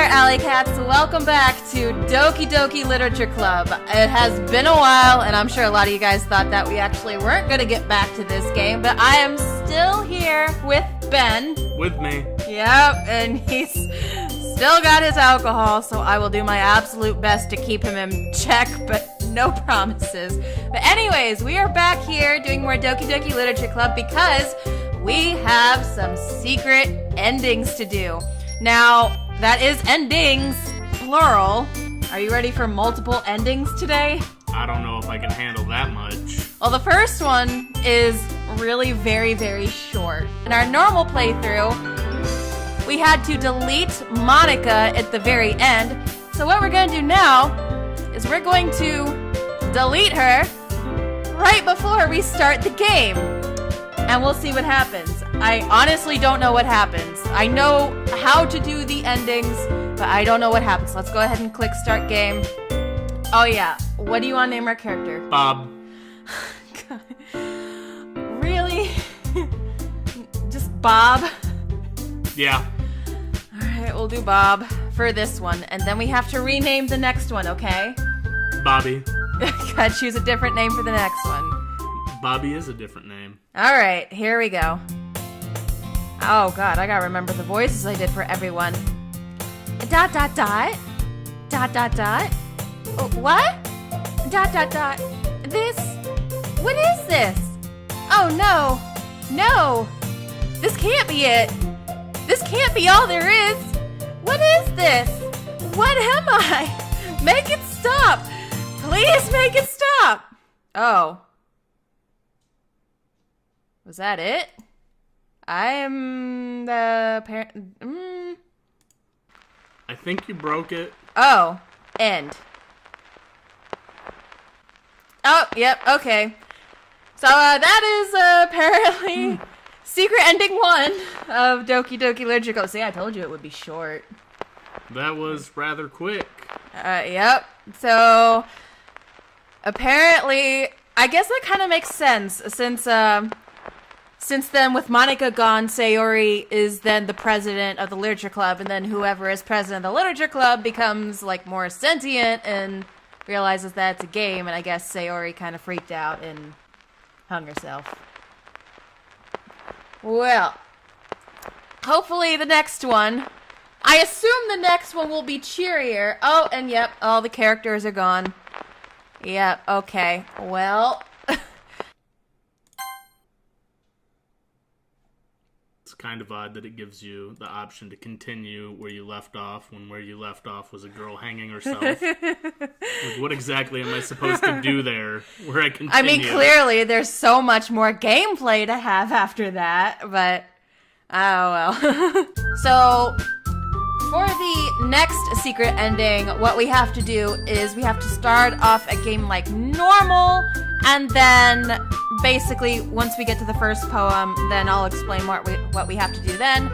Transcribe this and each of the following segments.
Alley Cats. Welcome back to Doki Doki Literature Club. It has been a while, and I'm sure a lot of you guys thought that we actually weren't going to get back to this game, but I am still here with Ben. With me. Yep, and he's still got his alcohol, so I will do my absolute best to keep him in check, but no promises. But anyways, we are back here doing more Doki Doki Literature Club because we have some secret endings to do. Now, that is endings, plural. Are you ready for multiple endings today? I don't know if I can handle that much. Well, the first one is really very, very short. In our normal playthrough, we had to delete Monica at the very end. So what we're going to do now is we're going to delete her right before we start the game. And we'll see what happens. I honestly don't know what happens. I know how to do the endings, but I don't know what happens. Let's go ahead and click start game. Oh yeah, what do you want to name our character? Bob. God. Really? Just Bob? Yeah. Alright, we'll do Bob for this one. And then we have to rename the next one, okay? Bobby. Gotta choose a different name for the next one. Bobby is a different name. Alright, here we go. Oh god, I gotta remember the voices I did for everyone. Dot dot dot. Dot dot dot. What? Dot dot dot. This? What is this? Oh no. No. This can't be it. This can't be all there is. What is this? What am I? Make it stop. Please make it stop. Oh. Was that it? I am the parent. I think you broke it. Oh, end. Oh, yep, okay. So that is apparently secret ending 1 of Doki Doki Literature Club. See, I told you it would be short. That was rather quick. Yep. So apparently, I guess that kind of makes sense since then, with Monica gone, Sayori is then the president of the Literature Club, and then whoever is president of the Literature Club becomes, like, more sentient and realizes that it's a game, and I guess Sayori kind of freaked out and hung herself. Well, hopefully the next one, I assume the next one will be cheerier. Oh, and yep, all the characters are gone. Yep, okay, well... Kind of odd that it gives you the option to continue where you left off when where you left off was a girl hanging herself. Like, what exactly am I supposed to do there where I continue? I mean, clearly there's so much more gameplay to have after that, but oh well. So for the next secret ending, what we have to do is we have to start off a game like normal, and then basically, once we get to the first poem, then I'll explain what we have to do then.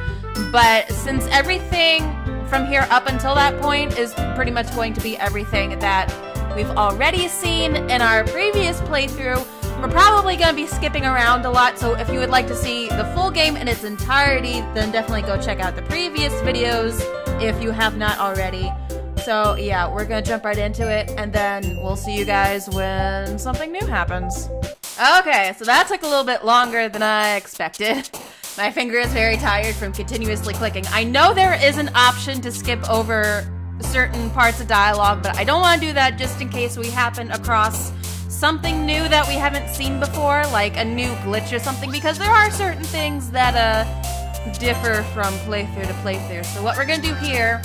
But since everything from here up until that point is pretty much going to be everything that we've already seen in our previous playthrough, we're probably going to be skipping around a lot. So if you would like to see the full game in its entirety, then definitely go check out the previous videos if you have not already. So yeah, we're going to jump right into it, and then we'll see you guys when something new happens. Okay, so that took a little bit longer than I expected. My finger is very tired from continuously clicking. I know there is an option to skip over certain parts of dialogue, but I don't want to do that just in case we happen across something new that we haven't seen before, like a new glitch or something, because there are certain things that differ from playthrough to playthrough. So what we're going to do here,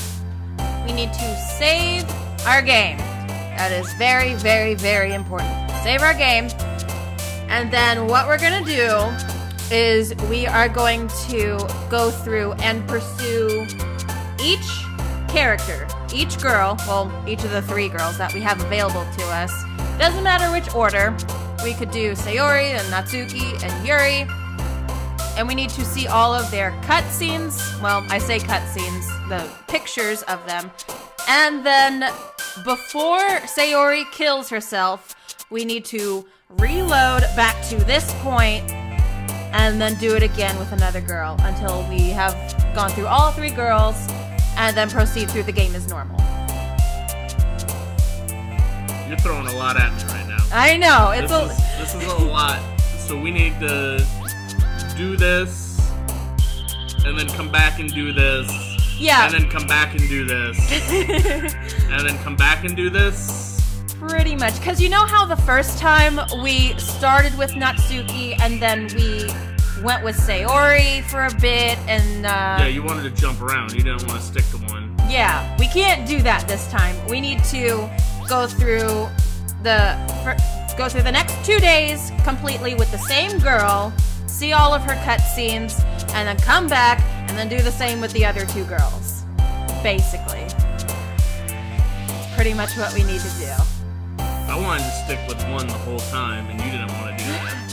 we need to save our game. That is very, very, very important. Save our game. And then what we're going to do is we are going to go through and pursue each character, each girl, well, each of the 3 girls that we have available to us. Doesn't matter which order. We could do Sayori and Natsuki and Yuri. And we need to see all of their cutscenes. Well, I say cutscenes, the pictures of them. And then before Sayori kills herself, we need to reload back to this point and then do it again with another girl until we have gone through all 3 girls and then proceed through the game as normal. You're throwing a lot at me right now. I know, This is a lot. So we need to do this, and then come back and do this. Yeah. And then come back and do this. And then come back and do this. Pretty much, because you know how the first time we started with Natsuki and then we went with Sayori for a bit and yeah, you wanted to jump around. You didn't want to stick to one. Yeah, we can't do that this time. We need to go through the next 2 days completely with the same girl, see all of her cutscenes, and then come back and then do the same with the other 2 girls. Basically. It's pretty much what we need to do. I wanted to stick with one the whole time, and you didn't want to do that.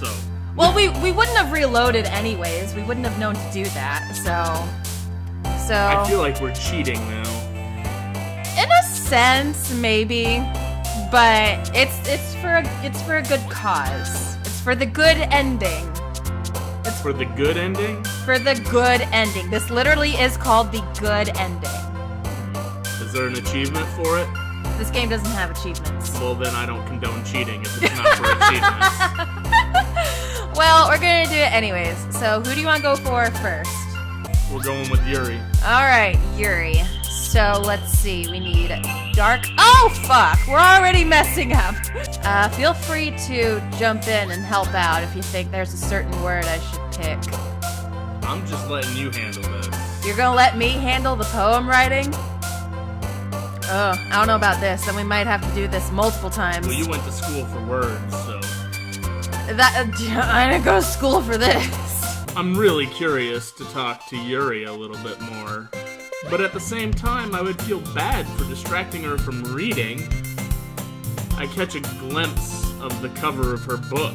So. Well, we wouldn't have reloaded anyways. We wouldn't have known to do that. So. I feel like we're cheating now. In a sense, maybe, but it's for a good cause. It's for the good ending. It's for the good ending? For the good ending. This literally is called the good ending. Is there an achievement for it? This game doesn't have achievements. Well, then I don't condone cheating if it's not for achievements. Well, we're gonna do it anyways. So, who do you want to go for first? We're going with Yuri. Alright, Yuri. So, let's see. We need dark. Oh, fuck! We're already messing up. Feel free to jump in and help out if you think there's a certain word I should pick. I'm just letting you handle this. You're gonna let me handle the poem writing? Oh, I don't know about this. Then we might have to do this multiple times. Well, you went to school for words, so... I didn't go to school for this. I'm really curious to talk to Yuri a little bit more. But at the same time, I would feel bad for distracting her from reading. I catch a glimpse of the cover of her book.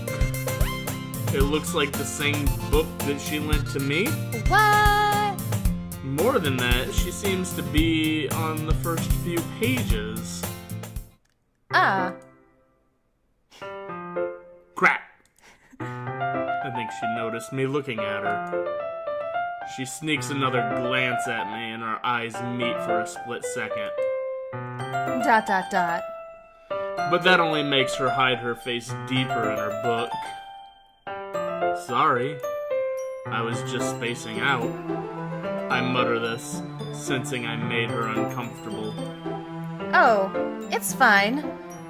It looks like the same book that she lent to me. What? More than that, she seems to be on the first few pages. Crap! I think she noticed me looking at her. She sneaks another glance at me and our eyes meet for a split second. ... But that only makes her hide her face deeper in her book. Sorry. I was just spacing out. I mutter this, sensing I made her uncomfortable. Oh, it's fine.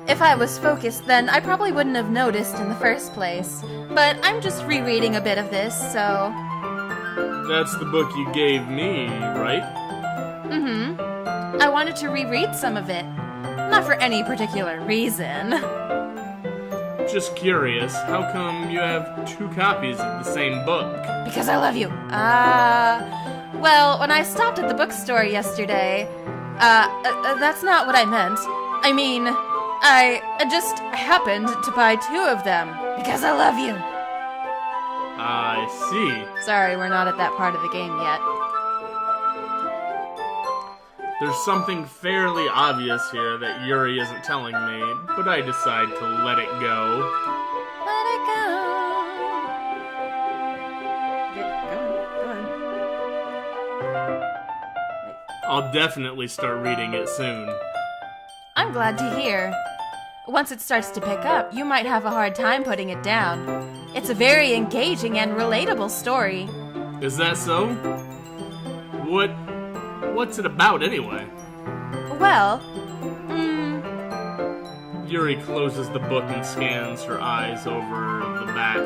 If I was focused, then I probably wouldn't have noticed in the first place. But I'm just rereading a bit of this, so... That's the book you gave me, right? Mm-hmm. I wanted to reread some of it. Not for any particular reason. Just curious, how come you have 2 copies of the same book? Because I love you. Well, when I stopped at the bookstore yesterday, that's not what I meant. I mean, I just happened to buy 2 of them. Because I love you. I see. Sorry, we're not at that part of the game yet. There's something fairly obvious here that Yuri isn't telling me, but I decide to let it go. Let it go. Go on. I'll definitely start reading it soon. I'm glad to hear. Once it starts to pick up, you might have a hard time putting it down. It's a very engaging and relatable story. Is that so? What's it about anyway? Well, Yuri closes the book and scans her eyes over the back.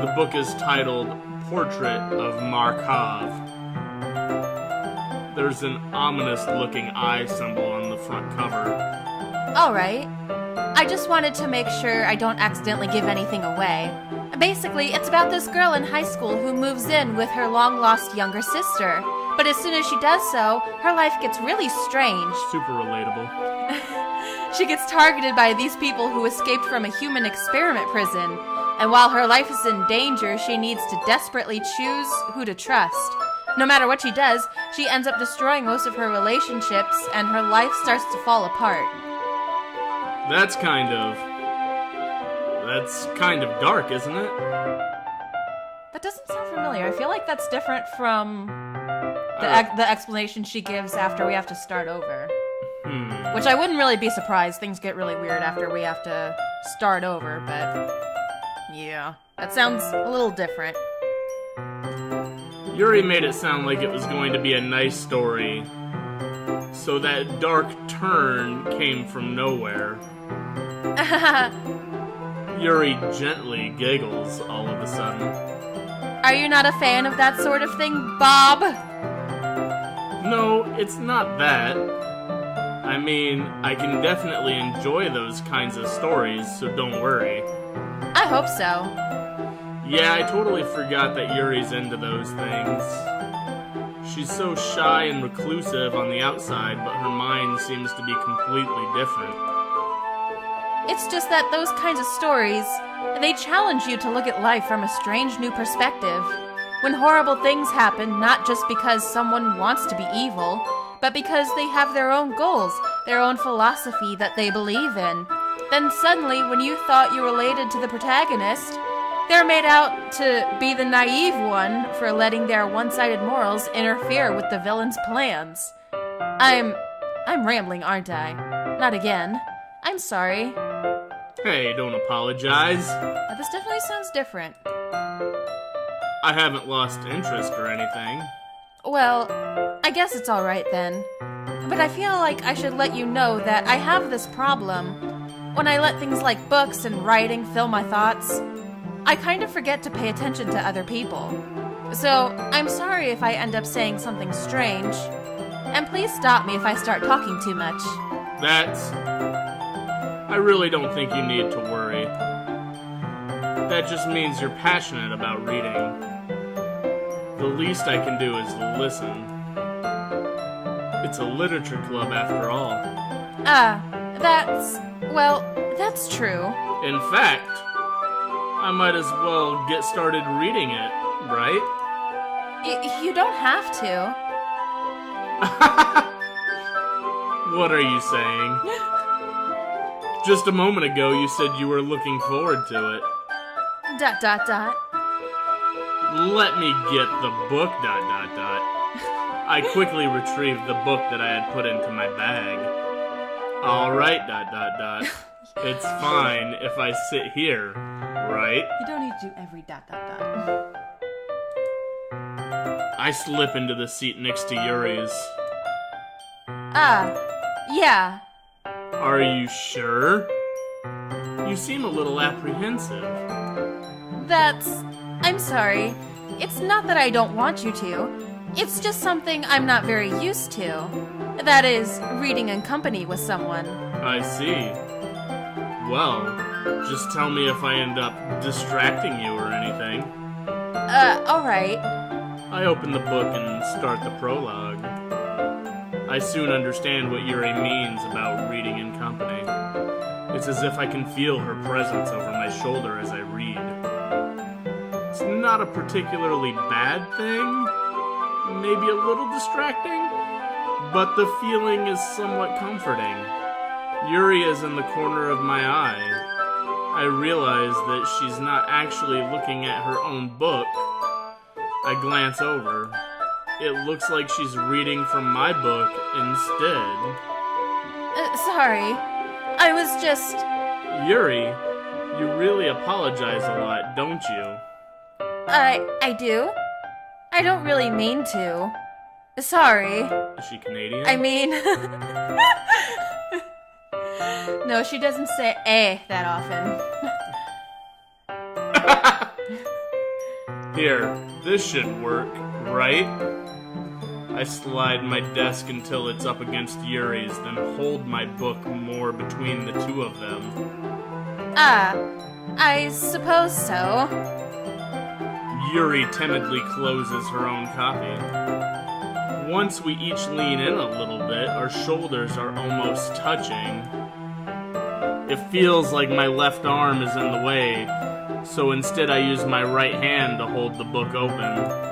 The book is titled Portrait of Markov. There's an ominous-looking eye symbol on the front cover. alright. I just wanted to make sure I don't accidentally give anything away. Basically, it's about this girl in high school who moves in with her long-lost younger sister. But as soon as she does so, her life gets really strange. Super relatable. She gets targeted by these people who escaped from a human experiment prison. And while her life is in danger, she needs to desperately choose who to trust. No matter what she does, she ends up destroying most of her relationships, and her life starts to fall apart. That's kind of dark, isn't it? That doesn't sound familiar. I feel like that's different from The explanation she gives after we have to start over. Which I wouldn't really be surprised. Things get really weird after we have to start over, but yeah. That sounds a little different. Yuri made it sound like it was going to be a nice story, so that dark turn came from nowhere. Yuri gently giggles all of a sudden. Are you not a fan of that sort of thing, Bob? No, it's not that. I mean, I can definitely enjoy those kinds of stories, so don't worry. I hope so. Yeah, I totally forgot that Yuri's into those things. She's so shy and reclusive on the outside, but her mind seems to be completely different. It's just that those kinds of stories, they challenge you to look at life from a strange new perspective. When horrible things happen, not just because someone wants to be evil, but because they have their own goals, their own philosophy that they believe in. Then suddenly, when you thought you related to the protagonist, they're made out to be the naive one for letting their one-sided morals interfere with the villain's plans. I'm rambling, aren't I? Not again. I'm sorry. Hey, don't apologize. This definitely sounds different. I haven't lost interest or anything. Well, I guess it's alright then. But I feel like I should let you know that I have this problem. When I let things like books and writing fill my thoughts, I kind of forget to pay attention to other people. So, I'm sorry if I end up saying something strange. And please stop me if I start talking too much. I really don't think you need to worry. That just means you're passionate about reading. The least I can do is listen. It's a literature club after all. That's true. In fact, I might as well get started reading it, right? You don't have to. What are you saying? Just a moment ago you said you were looking forward to it. ... Let me get the book, ... I quickly retrieved the book that I had put into my bag. Alright, ... It's fine if I sit here, right? You don't need to do every ... I slip into the seat next to Yuri's. Yeah. Are you sure? You seem a little apprehensive. I'm sorry. It's not that I don't want you to. It's just something I'm not very used to. That is, reading in company with someone. I see. Well, just tell me if I end up distracting you or anything. Alright. I open the book and start the prologue. I soon understand what Yuri means about reading in company. It's as if I can feel her presence over my shoulder as I read. It's not a particularly bad thing, maybe a little distracting, but the feeling is somewhat comforting. Yuri is in the corner of my eye. I realize that she's not actually looking at her own book. I glance over. It looks like she's reading from my book instead. Sorry. I was just... Yuri, you really apologize a lot, don't you? I do? I don't really mean to. Sorry. Is she Canadian? I mean... No, she doesn't say that often. Here, this should work, right? I slide my desk until it's up against Yuri's, then hold my book more between the two of them. I suppose so. Yuri timidly closes her own copy. Once we each lean in a little bit, our shoulders are almost touching. It feels like my left arm is in the way, so instead I use my right hand to hold the book open.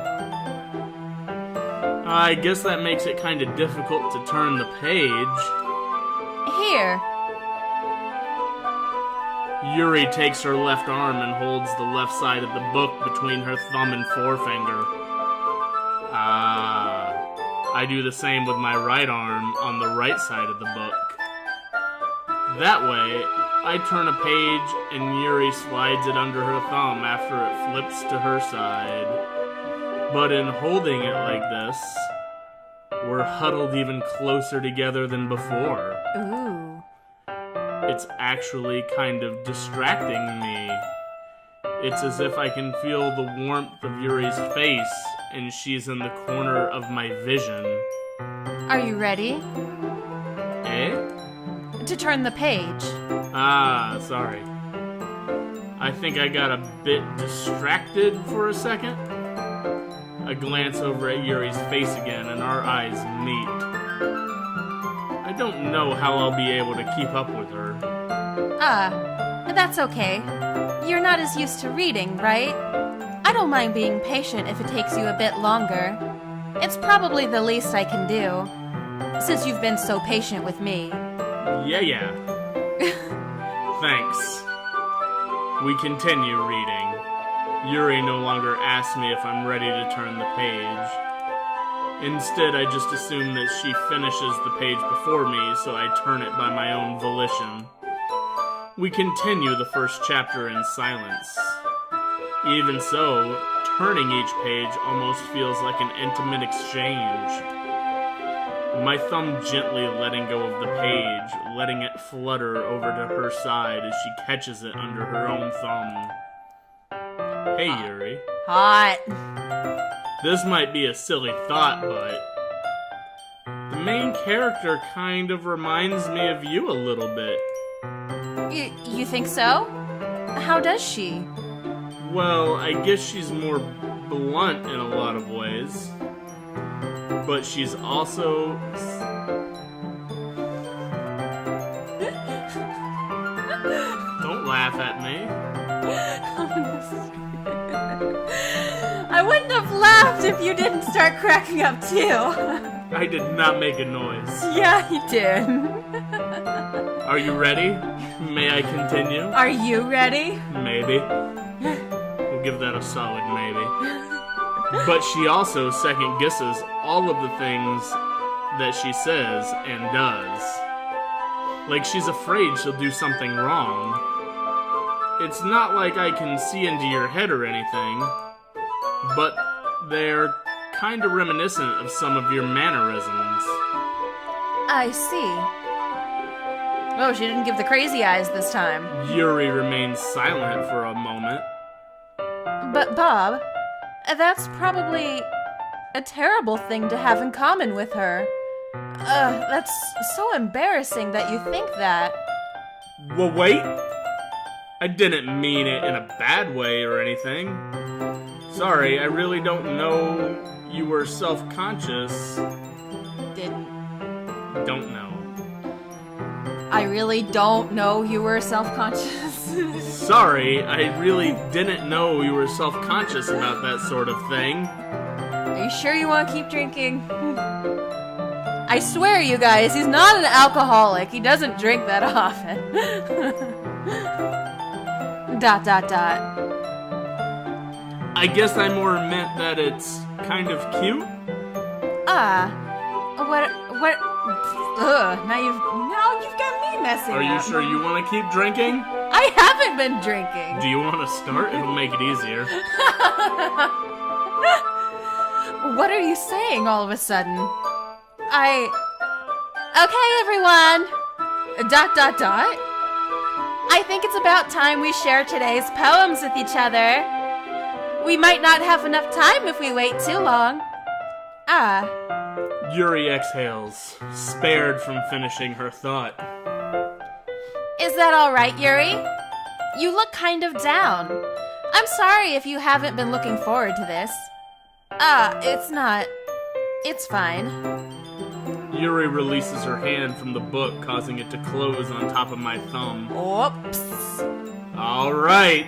I guess that makes it kind of difficult to turn the page. Here. Yuri takes her left arm and holds the left side of the book between her thumb and forefinger. I do the same with my right arm on the right side of the book. That way, I turn a page and Yuri slides it under her thumb after it flips to her side. But in holding it like this, we're huddled even closer together than before. Ooh. It's actually kind of distracting me. It's as if I can feel the warmth of Yuri's face and she's in the corner of my vision. Are you ready Eh? to turn the page? Ah, sorry. I think I got a bit distracted for a second. I glance over at Yuri's face again and our eyes meet. I don't know how I'll be able to keep up with her. That's okay. You're not as used to reading, right? I don't mind being patient if it takes you a bit longer. It's probably the least I can do, since you've been so patient with me. Yeah. Thanks. We continue reading. Yuri no longer asks me if I'm ready to turn the page. Instead, I just assume that she finishes the page before me, so I turn it by my own volition. We continue the first chapter in silence. Even so, turning each page almost feels like an intimate exchange. My thumb gently letting go of the page, letting it flutter over to her side as she catches it under her own thumb. Hey, Yuri. Hot. This might be a silly thought, but the main character kind of reminds me of you a little bit. You think so? How does she? Well, I guess she's more blunt in a lot of ways. But she's also... Don't laugh at me. I wouldn't have laughed if you didn't start cracking up too. I did not make a noise. Yeah, you did. Are you ready? May I continue? Are you ready? Maybe. We'll give that a solid maybe. But she also second guesses all of the things that she says and does. Like she's afraid she'll do something wrong. It's not like I can see into your head or anything, but they're kind of reminiscent of some of your mannerisms. I see. Oh, she didn't give the crazy eyes this time. Yuri remains silent for a moment. But Bob, that's probably a terrible thing to have in common with her. That's so embarrassing that you think that. Well, wait. I didn't mean it in a bad way or anything. Sorry, I really don't know you were self-conscious. Didn't. Don't know. I really don't know you were self-conscious. Sorry, I really didn't know you were self-conscious about that sort of thing. Are you sure you want to keep drinking? I swear, you guys, he's not an alcoholic. He doesn't drink that often. ... I guess I more meant that it's kind of cute. What? Now you've got me messing up. Are you sure you want to keep drinking? I haven't been drinking. Do you want to start? It'll make it easier. What are you saying all of a sudden? Okay, everyone. ... I think it's about time we share today's poems with each other. We might not have enough time if we wait too long. Yuri exhales, spared from finishing her thought. Is that all right, Yuri? You look kind of down. I'm sorry if you haven't been looking forward to this. It's not. It's fine. Yuri releases her hand from the book, causing it to close on top of my thumb. Oops. All right.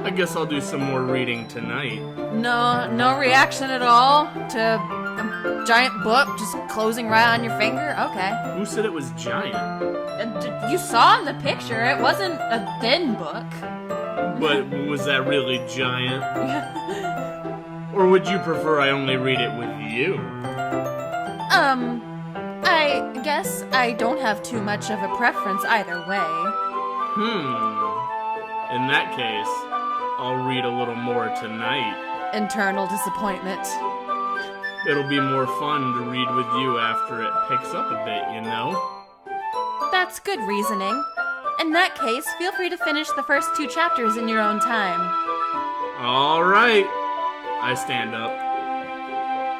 I guess I'll do some more reading tonight. No reaction at all to a giant book just closing right on your finger? Okay. Who said it was giant? You saw in the picture, it wasn't a thin book. But was that really giant? Or would you prefer I only read it with you? I guess I don't have too much of a preference either way. In that case, I'll read a little more tonight. Internal disappointment. It'll be more fun to read with you after it picks up a bit, you know? That's good reasoning. In that case, feel free to finish the first 2 chapters in your own time. All right. I stand up.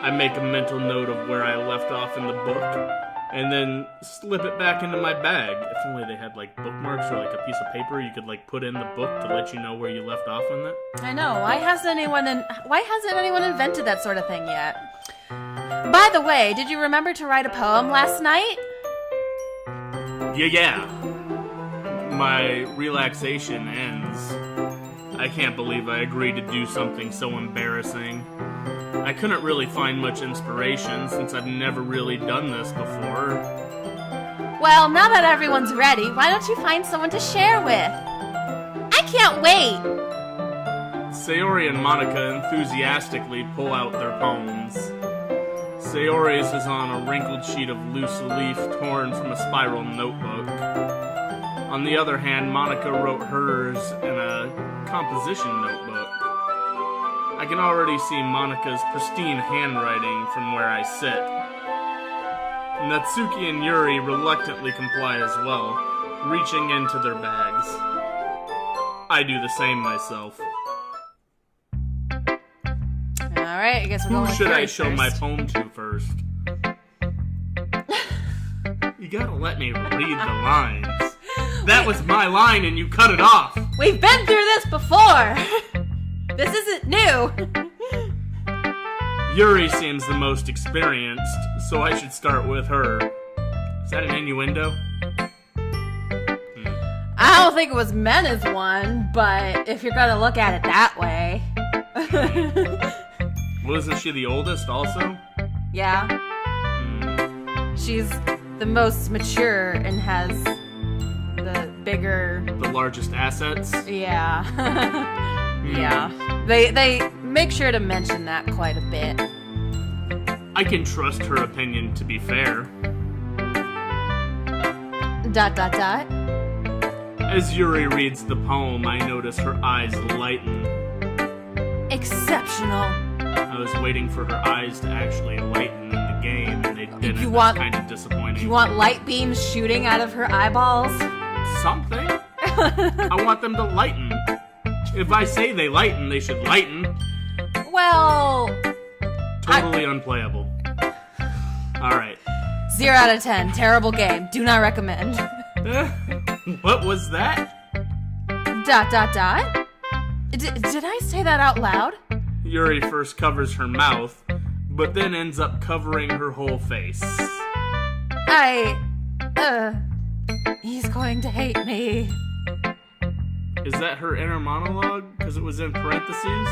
I make a mental note of where I left off in the book, and then slip it back into my bag. If only they had, like, bookmarks or, like, a piece of paper you could, like, put in the book to let you know where you left off on that. I know. Why hasn't anyone invented that sort of thing yet? By the way, did you remember to write a poem last night? Yeah. My relaxation ends. I can't believe I agreed to do something so embarrassing. I couldn't really find much inspiration since I've never really done this before. Well, now that everyone's ready, why don't you find someone to share with? I can't wait! Sayori and Monica enthusiastically pull out their poems. Sayori's is on a wrinkled sheet of loose leaf torn from a spiral notebook. On the other hand, Monica wrote hers in a composition notebook. I can already see Monica's pristine handwriting from where I sit. Natsuki and Yuri reluctantly comply as well, reaching into their bags. I do the same myself. Alright, I guess we're going Who with should Yuri I show first. my poem to first? You gotta let me read the lines. That was my line and you cut it off. We've been through this before! This isn't new! Yuri seems the most experienced, so I should start with her. Is that an innuendo? I don't think it was meant as one, but if you're gonna look at it that way. Wasn't she the oldest also? Yeah. She's the most mature and has the bigger... The largest assets? Yeah. Yeah. They make sure to mention that quite a bit. I can trust her opinion to be fair. ... As Yuri reads the poem, I notice her eyes lighten. Exceptional. I was waiting for her eyes to actually lighten in the game, and they didn't. You want- That's kind of disappointing. You want light beams shooting out of her eyeballs? Something? I want them to lighten. If I say they lighten, they should lighten. Well... Totally unplayable. Alright. 0 out of 10. Terrible game. Do not recommend. What was that? ... Did I say that out loud? Yuri first covers her mouth, but then ends up covering her whole face. He's going to hate me. Is that her inner monologue? Because it was in parentheses?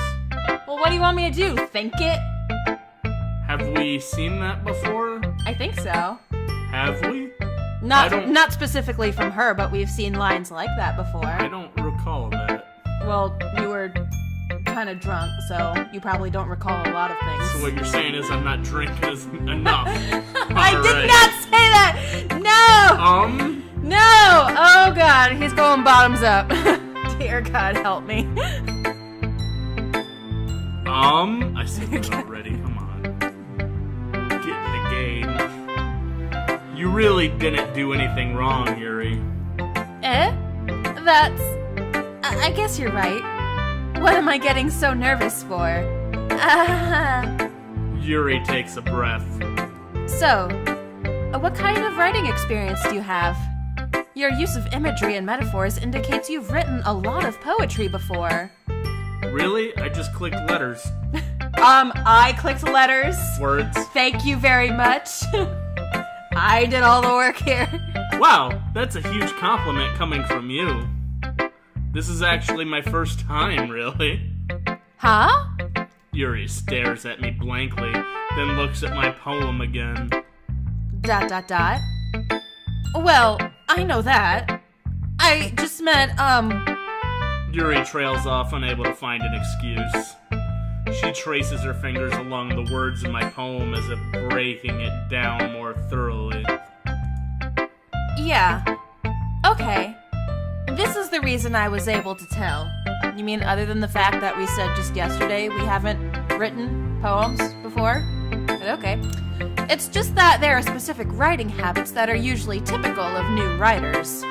Well, what do you want me to do? Think it? Have we seen that before? I think so. Have we? Not specifically from her, but we've seen lines like that before. I don't recall that. Well, you were kind of drunk, so you probably don't recall a lot of things. So what you're saying is I'm not drinking enough. I did not say that! No! No! Oh god, he's going bottoms up. Dear God, help me. I said that already. Come on. Get in the game. You really didn't do anything wrong, Yuri. I guess you're right. What am I getting so nervous for? Yuri takes a breath. So, what kind of writing experience do you have? Your use of imagery and metaphors indicates you've written a lot of poetry before. Really? I just clicked letters. I clicked letters. Words. Thank you very much. I did all the work here. Wow, that's a huge compliment coming from you. This is actually my first time, really. Huh? Yuri stares at me blankly, then looks at my poem again. ... Well, I know that. I just meant, Yuri trails off, unable to find an excuse. She traces her fingers along the words in my poem as if breaking it down more thoroughly. Yeah. Okay. This is the reason I was able to tell. You mean other than the fact that we said just yesterday we haven't written poems before? But okay. It's just that there are specific writing habits that are usually typical of new writers.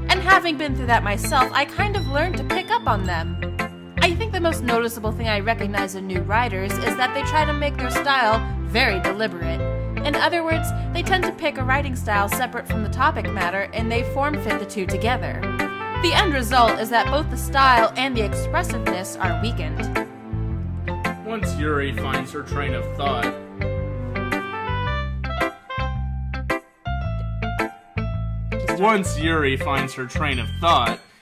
And having been through that myself, I kind of learned to pick up on them. I think the most noticeable thing I recognize in new writers is that they try to make their style very deliberate. In other words, they tend to pick a writing style separate from the topic matter, and they form-fit the two together. The end result is that both the style and the expressiveness are weakened. Once Yuri finds her train of thought,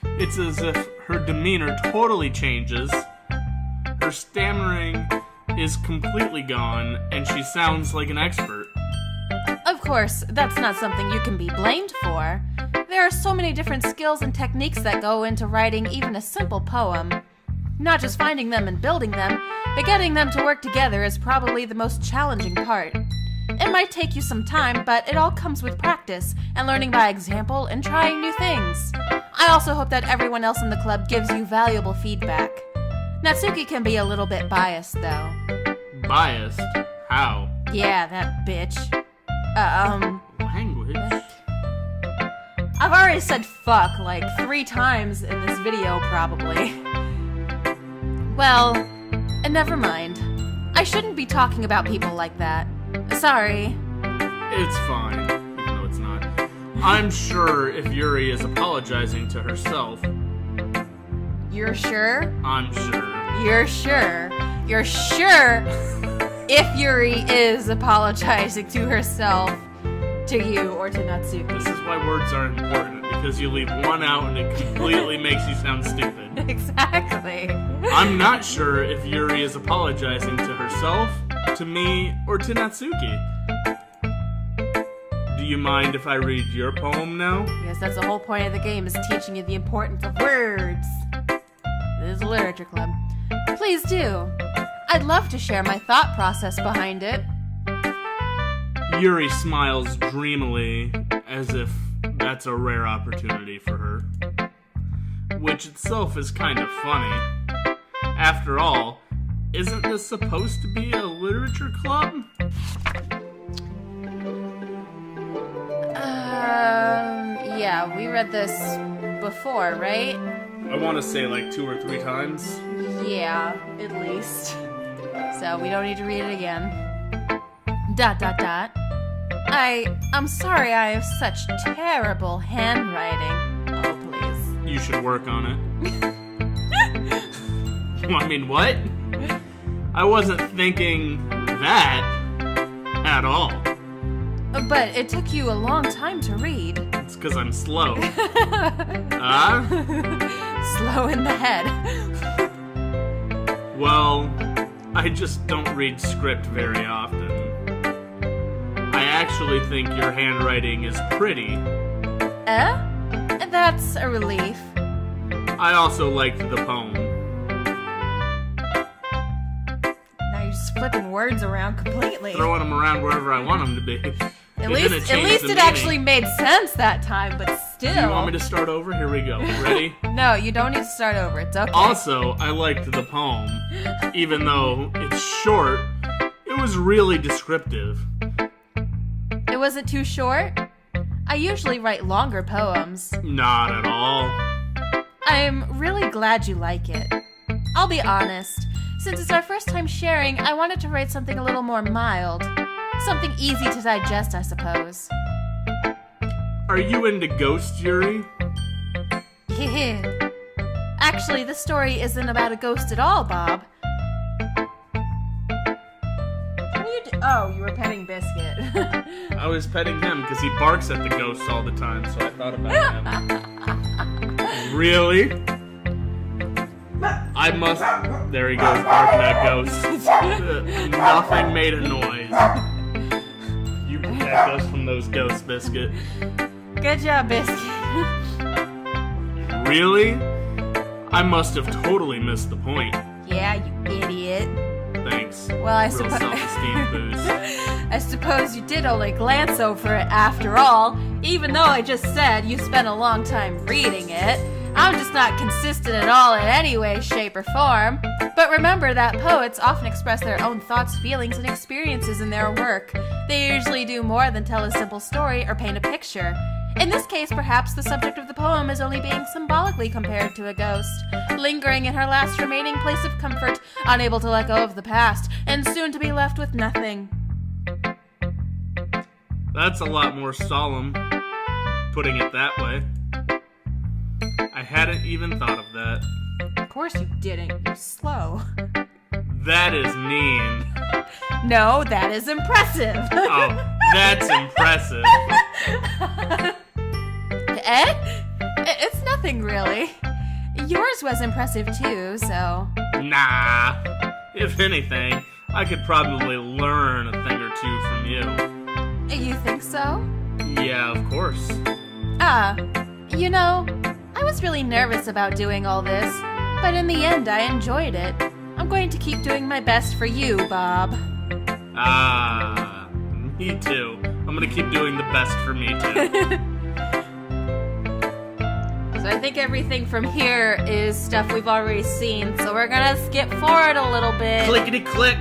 it's as if her demeanor totally changes, her stammering is completely gone, and she sounds like an expert. Of course, that's not something you can be blamed for. There are so many different skills and techniques that go into writing even a simple poem. Not just finding them and building them, but getting them to work together is probably the most challenging part. It might take you some time, but it all comes with practice and learning by example and trying new things. I also hope that everyone else in the club gives you valuable feedback. Natsuki can be a little bit biased, though. Biased? How? Yeah, that bitch. Language? I've already said fuck like 3 times in this video, probably. Well, never mind. I shouldn't be talking about people like that. Sorry. It's fine, even though it's not. I'm sure if Yuri is apologizing to herself. You're sure? I'm sure. You're sure? You're sure if Yuri is apologizing to herself, to you, or to Natsuki? This is why words are important, because you leave one out and it completely makes you sound stupid. Exactly. I'm not sure if Yuri is apologizing to herself, to me, or to Natsuki. Do you mind if I read your poem now? Yes, that's the whole point of the game, is teaching you the importance of words. This is a literature club. Please do. I'd love to share my thought process behind it. Yuri smiles dreamily, as if that's a rare opportunity for her. Which itself is kind of funny. After all, isn't this supposed to be a literature club? Yeah, we read this before, right? I want to say like 2 or 3 times. Yeah, at least. So we don't need to read it again. ... I'm sorry I have such terrible handwriting. Oh, please. You should work on it. I mean, what? I wasn't thinking that at all. But it took you a long time to read. It's because I'm slow. Slow in the head. Well, I just don't read script very often. I actually think your handwriting is pretty. That's a relief. I also liked the poem. Now you're just flipping words around completely. Throwing them around wherever I want them to be. At least it actually made sense that time, but still. Do you want me to start over? Here we go. Ready? No, you don't need to start over. It's okay. Also, I liked the poem. Even though it's short, it was really descriptive. It wasn't too short? I usually write longer poems. Not at all. I'm really glad you like it. I'll be honest. Since it's our first time sharing, I wanted to write something a little more mild. Something easy to digest, I suppose. Are you into ghosts, Yuri? Actually, this story isn't about a ghost at all, Bob. What are you doing? Oh, you were petting Biscuit. I was petting him because he barks at the ghosts all the time, so I thought about him. Really? I must... There he goes, barking at ghosts. Nothing made a noise. You protect us from those ghosts, Biscuit. Good job, Biscuit. Really? I must have totally missed the point. Yeah, you idiot. Well, I Real suppose self-esteem boost. I suppose you did only glance over it after all, even though I just said you spent a long time reading it. I'm just not consistent at all in any way, shape, or form. But remember that poets often express their own thoughts, feelings, and experiences in their work. They usually do more than tell a simple story or paint a picture. In this case, perhaps the subject of the poem is only being symbolically compared to a ghost, lingering in her last remaining place of comfort, unable to let go of the past, and soon to be left with nothing. That's a lot more solemn, putting it that way. I hadn't even thought of that. Of course you didn't, you're slow. That is mean. No, that is impressive. Oh, that's impressive. It's nothing really. Yours was impressive too, so... Nah. If anything, I could probably learn a thing or two from you. You think so? Yeah, of course. You know, I was really nervous about doing all this, but in the end I enjoyed it. I'm going to keep doing my best for you, Bob. Me too. I'm gonna keep doing the best for me too. So I think everything from here is stuff we've already seen, so we're gonna skip forward a little bit. Clickety click.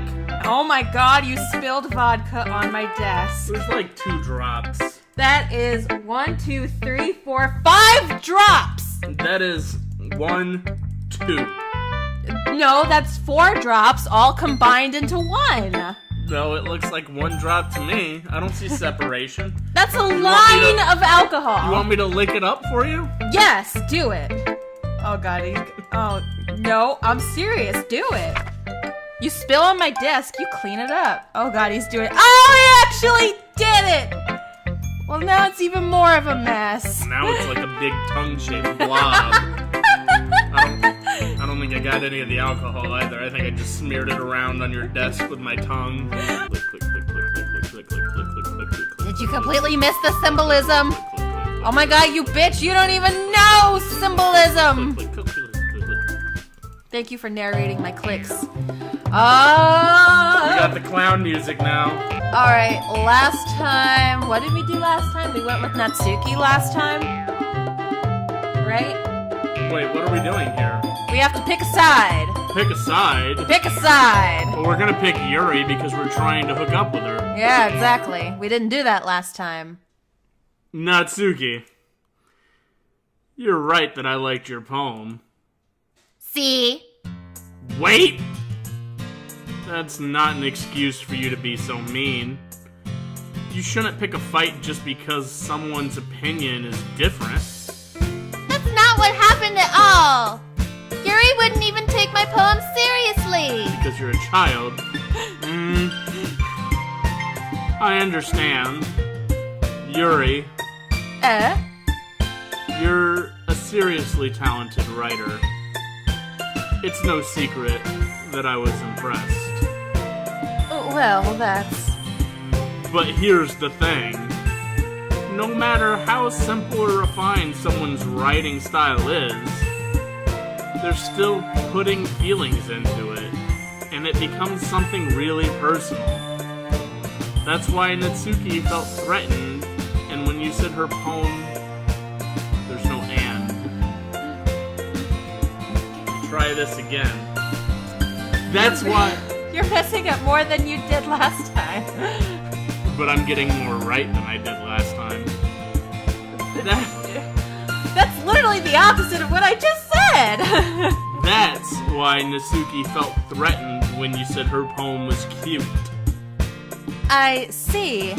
Oh my god, you spilled vodka on my desk. There's like 2 drops. That is 1, 2, 3, 4, 5 drops! That is 1, 2. No, that's 4 drops all combined into 1. No, it looks like 1 drop to me. I don't see separation. That's a line of alcohol. You want me to lick it up for you? Yes, do it. Oh god, oh no, I'm serious, do it. You spill on my desk, you clean it up. Oh god, he's doing it. Oh, he actually did it! Well, now it's even more of a mess. Now it's like a big tongue-shaped blob. I don't think I got any of the alcohol either. I think I just smeared it around on your desk with my tongue. Click, click, click, click, click, click, click, click, click, click, click, click. Did you completely miss the symbolism? Oh my god, you bitch, you don't even know symbolism! Thank you for narrating my clicks. We got the clown music now. Alright, last time... What did we do last time? We went with Natsuki last time? Right? Wait, what are we doing here? We have to pick a side. Pick a side? Pick a side! Well, we're gonna pick Yuri because we're trying to hook up with her. Yeah, exactly. We didn't do that last time. Natsuki, you're right that I liked your poem. See? Wait! That's not an excuse for you to be so mean. You shouldn't pick a fight just because someone's opinion is different. That's not what happened at all. Yuri wouldn't even take my poem seriously. Because you're a child. I understand. Yuri, you're a seriously talented writer. It's no secret that I was impressed. Well, that's... But here's the thing. No matter how simple or refined someone's writing style is, they're still putting feelings into it, and it becomes something really personal. That's why Natsuki felt threatened, and when you said her poem, there's no and. Try this again. That's why... You're messing up more than you did last time. But I'm getting more right than I did last time. That's literally the opposite of what I just said! That's why Natsuki felt threatened when you said her poem was cute. I see.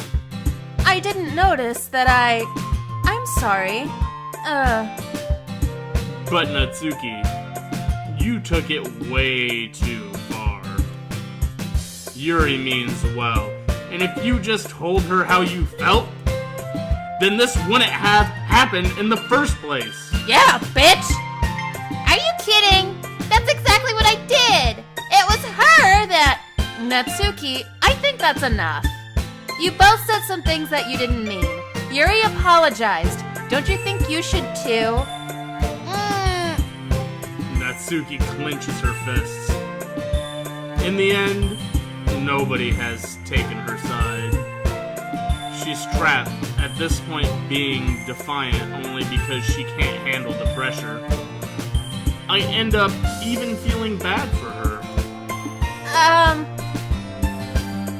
I didn't notice that I'm sorry. But Natsuki, you took it way too far. Yuri means well, and if you just told her how you felt, then this wouldn't have happened in the first place. Yeah, bitch! Are you kidding? That's exactly what I did. It was her that... Natsuki, I think that's enough. You both said some things that you didn't mean. Yuri apologized. Don't you think you should too? Natsuki clenches her fists. In the end, nobody has taken her side. She's trapped, at this point being defiant only because she can't handle the pressure. I end up even feeling bad for her.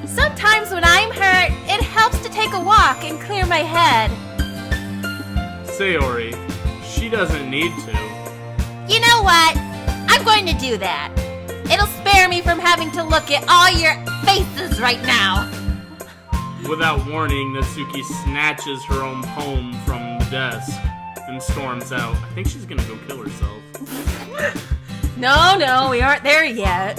Sometimes when I'm hurt, it helps to take a walk and clear my head. Sayori, she doesn't need to. You know what? I'm going to do that. It'll spare me from having to look at all your faces right now. Without warning, Natsuki snatches her own poem from the desk and storms out. I think she's gonna go kill herself. No, we aren't there yet.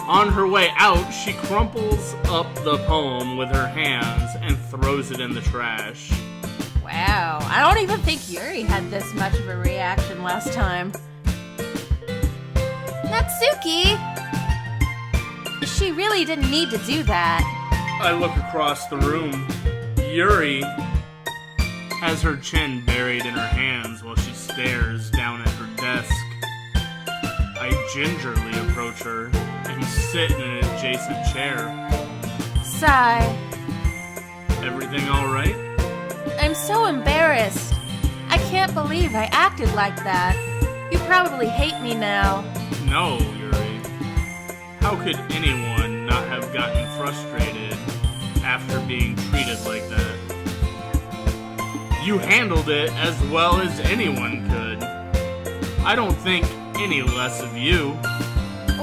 On her way out, she crumples up the poem with her hands and throws it in the trash. Wow, I don't even think Yuri had this much of a reaction last time. Natsuki! She really didn't need to do that. I look across the room. Yuri has her chin buried in her hands while she stares down at her desk. I gingerly approach her and sit in an adjacent chair. Sigh. Everything alright? I'm so embarrassed. I can't believe I acted like that. You probably hate me now. No, Yuri. How could anyone not have gotten frustrated after being treated like that? You handled it as well as anyone could. I don't think any less of you.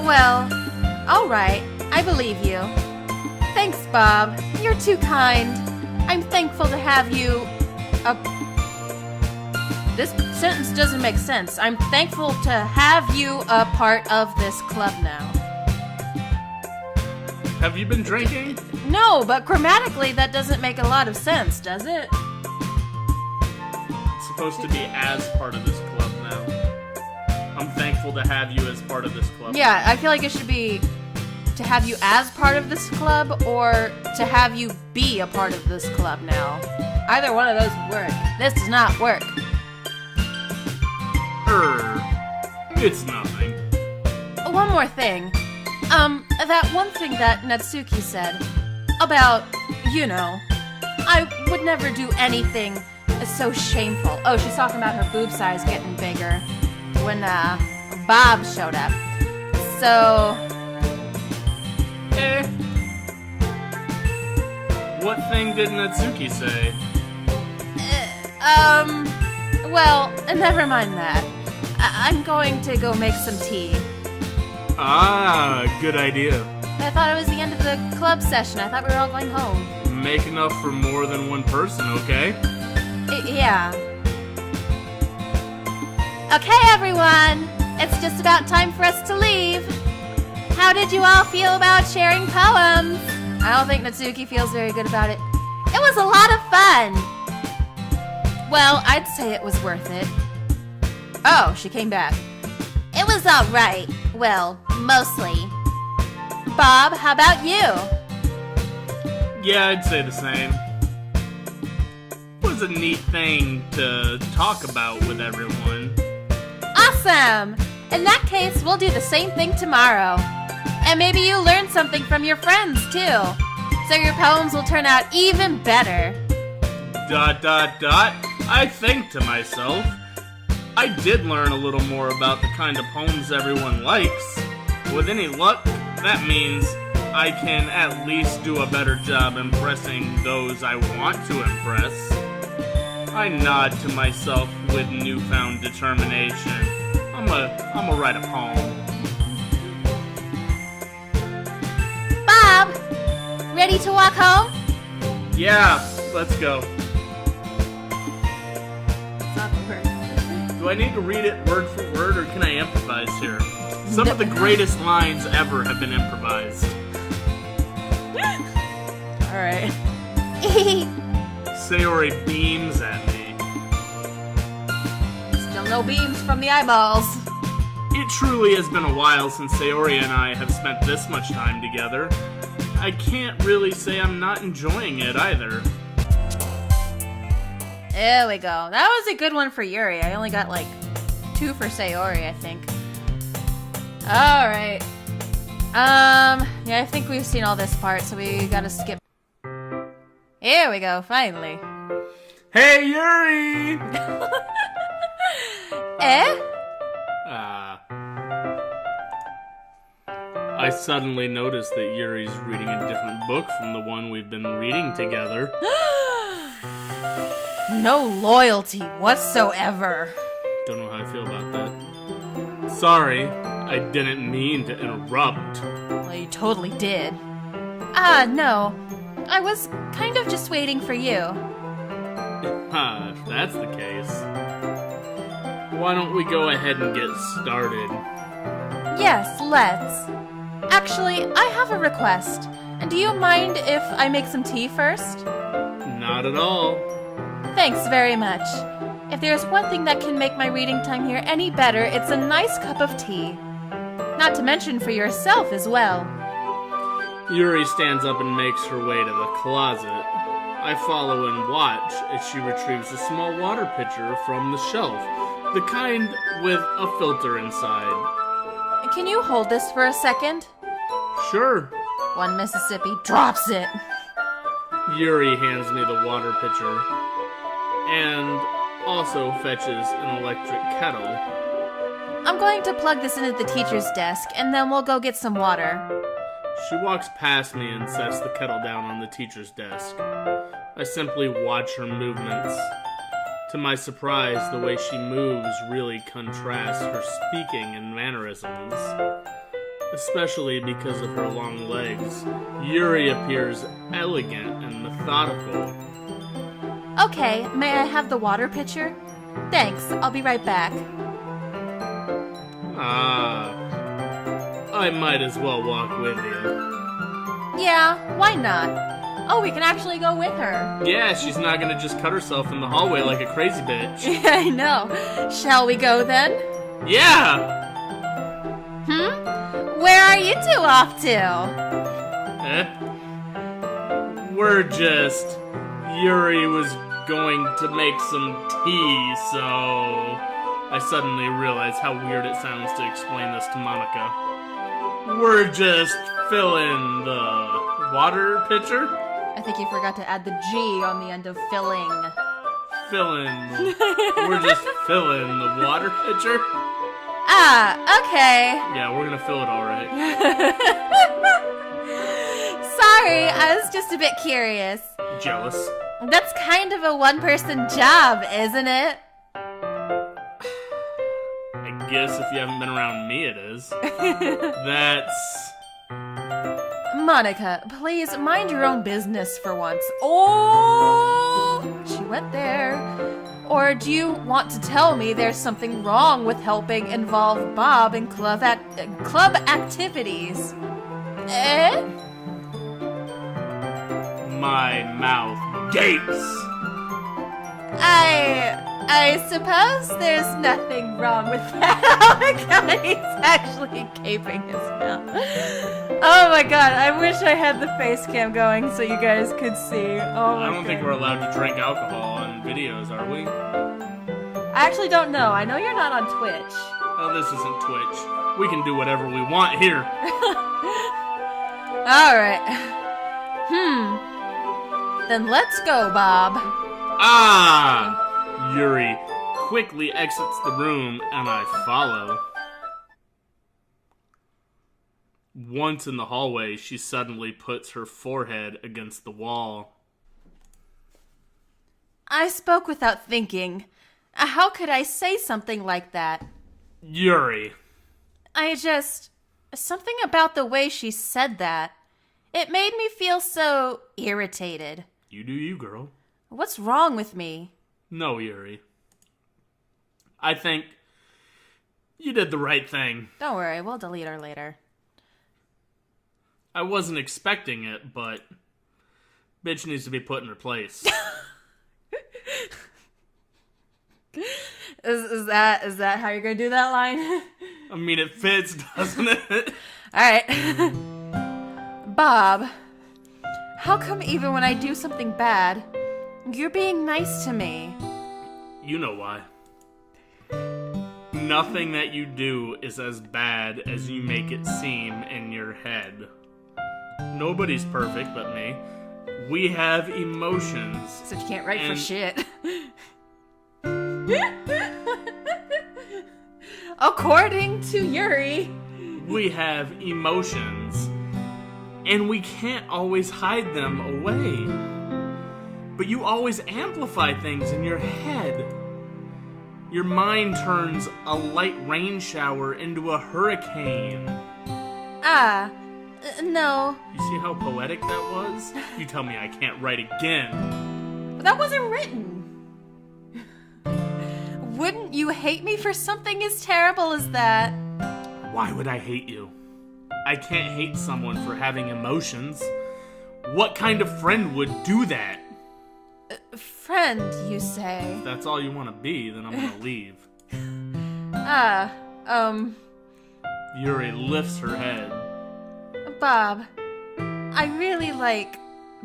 Well, alright, I believe you. Thanks, Bob. You're too kind. I'm thankful to have you... This sentence doesn't make sense. I'm thankful to have you a part of this club now. Have you been drinking? No, but grammatically that doesn't make a lot of sense, does it? It's supposed to be as part of this club now. I'm thankful to have you as part of this club. Yeah, I feel like it should be to have you as part of this club or to have you be a part of this club now. Either one of those would work. This does not work. It's nothing. One more thing. That one thing that Natsuki said about, I would never do anything so shameful. Oh, she's talking about her boob size getting bigger when, Bob showed up. So, What thing did Natsuki say? well, never mind that. I'm going to go make some tea. Ah, good idea. I thought it was the end of the club session. I thought we were all going home. Make enough for more than one person, okay? Yeah. Okay, everyone. It's just about time for us to leave. How did you all feel about sharing poems? I don't think Natsuki feels very good about it. It was a lot of fun. Well, I'd say it was worth it. Oh, she came back. It was alright. Well, mostly. Bob, how about you? Yeah, I'd say the same. It was a neat thing to talk about with everyone. Awesome! In that case, we'll do the same thing tomorrow. And maybe you learn something from your friends, too. So your poems will turn out even better. ... I think to myself, I did learn a little more about the kind of poems everyone likes. With any luck, that means I can at least do a better job impressing those I want to impress. I nod to myself with newfound determination. I'ma write a poem. Bob, ready to walk home? Yeah, let's go. It's not the word. Do I need to read it word for word, or can I improvise here? Some of the greatest lines ever have been improvised. Alright. Sayori beams at me. Still no beams from the eyeballs. It truly has been a while since Sayori and I have spent this much time together. I can't really say I'm not enjoying it either. There we go. That was a good one for Yuri. I only got like 2 for Sayori, I think. Alright. Yeah, I think we've seen all this part, so we gotta skip. Here we go, finally. Hey, Yuri! Eh? I suddenly noticed that Yuri's reading a different book from the one we've been reading together. No loyalty whatsoever. Don't know how I feel about that. Sorry, I didn't mean to interrupt. Well, you totally did. No. I was kind of just waiting for you. If that's the case, why don't we go ahead and get started? Yes, let's. Actually, I have a request. Do you mind if I make some tea first? Not at all. Thanks very much. If there's one thing that can make my reading time here any better, it's a nice cup of tea. Not to mention for yourself as well. Yuri stands up and makes her way to the closet. I follow and watch as she retrieves a small water pitcher from the shelf, the kind with a filter inside. Can you hold this for a second? Sure. One Mississippi drops it. Yuri hands me the water pitcher and also fetches an electric kettle. I'm going to plug this into the teacher's desk, and then we'll go get some water. She walks past me and sets the kettle down on the teacher's desk. I simply watch her movements. To my surprise, the way she moves really contrasts her speaking and mannerisms. Especially because of her long legs, Yuri appears elegant and methodical. Okay, may I have the water pitcher? Thanks, I'll be right back. I might as well walk with you. Yeah, why not? Oh, we can actually go with her. Yeah, she's not gonna just cut herself in the hallway like a crazy bitch. I know. Shall we go then? Yeah! Where are you two off to? We're just... Yuri was going to make some tea, so... I suddenly realized how weird it sounds to explain this to Monica. We're just filling the water pitcher? I think you forgot to add the G on the end of filling. We're just filling the water pitcher? Okay. Yeah, we're gonna fill it alright. Sorry, I was just a bit curious. Jealous? That's kind of a one-person job, isn't it? I guess if you haven't been around me, it is. That's... Monica, please mind your own business for once. Oh, she went there. Or do you want to tell me there's something wrong with helping involve Bob in club activities? Eh? My mouth gapes. I suppose there's nothing wrong with that. Oh my god, he's actually gaping his mouth. Oh my god, I wish I had the face cam going so you guys could see. Oh my god. I don't think we're allowed to drink alcohol on videos, are we? I actually don't know. I know you're not on Twitch. Oh, this isn't Twitch. We can do whatever we want here. Alright. Then let's go, Bob. Yuri quickly exits the room and I follow. Once in the hallway, she suddenly puts her forehead against the wall. I spoke without thinking. How could I say something like that? Yuri. Something about the way she said that. It made me feel so irritated. You do you, girl. What's wrong with me? No, Yuri. I think you did the right thing. Don't worry, we'll delete her later. I wasn't expecting it, but bitch needs to be put in her place. Is that how you're gonna do that line? I mean, it fits, doesn't it? Alright. Bob, how come even when I do something bad, you're being nice to me? You know why. Nothing that you do is as bad as you make it seem in your head. Nobody's perfect but me. We have emotions. So you can't write for shit. According to Yuri. We have emotions. And we can't always hide them away. But you always amplify things in your head. Your mind turns a light rain shower into a hurricane. No. You see how poetic that was? You tell me I can't write again. But that wasn't written. Wouldn't you hate me for something as terrible as that? Why would I hate you? I can't hate someone for having emotions. What kind of friend would do that? Friend, you say? If that's all you want to be, then I'm gonna leave. Yuri lifts her head. Bob, I really like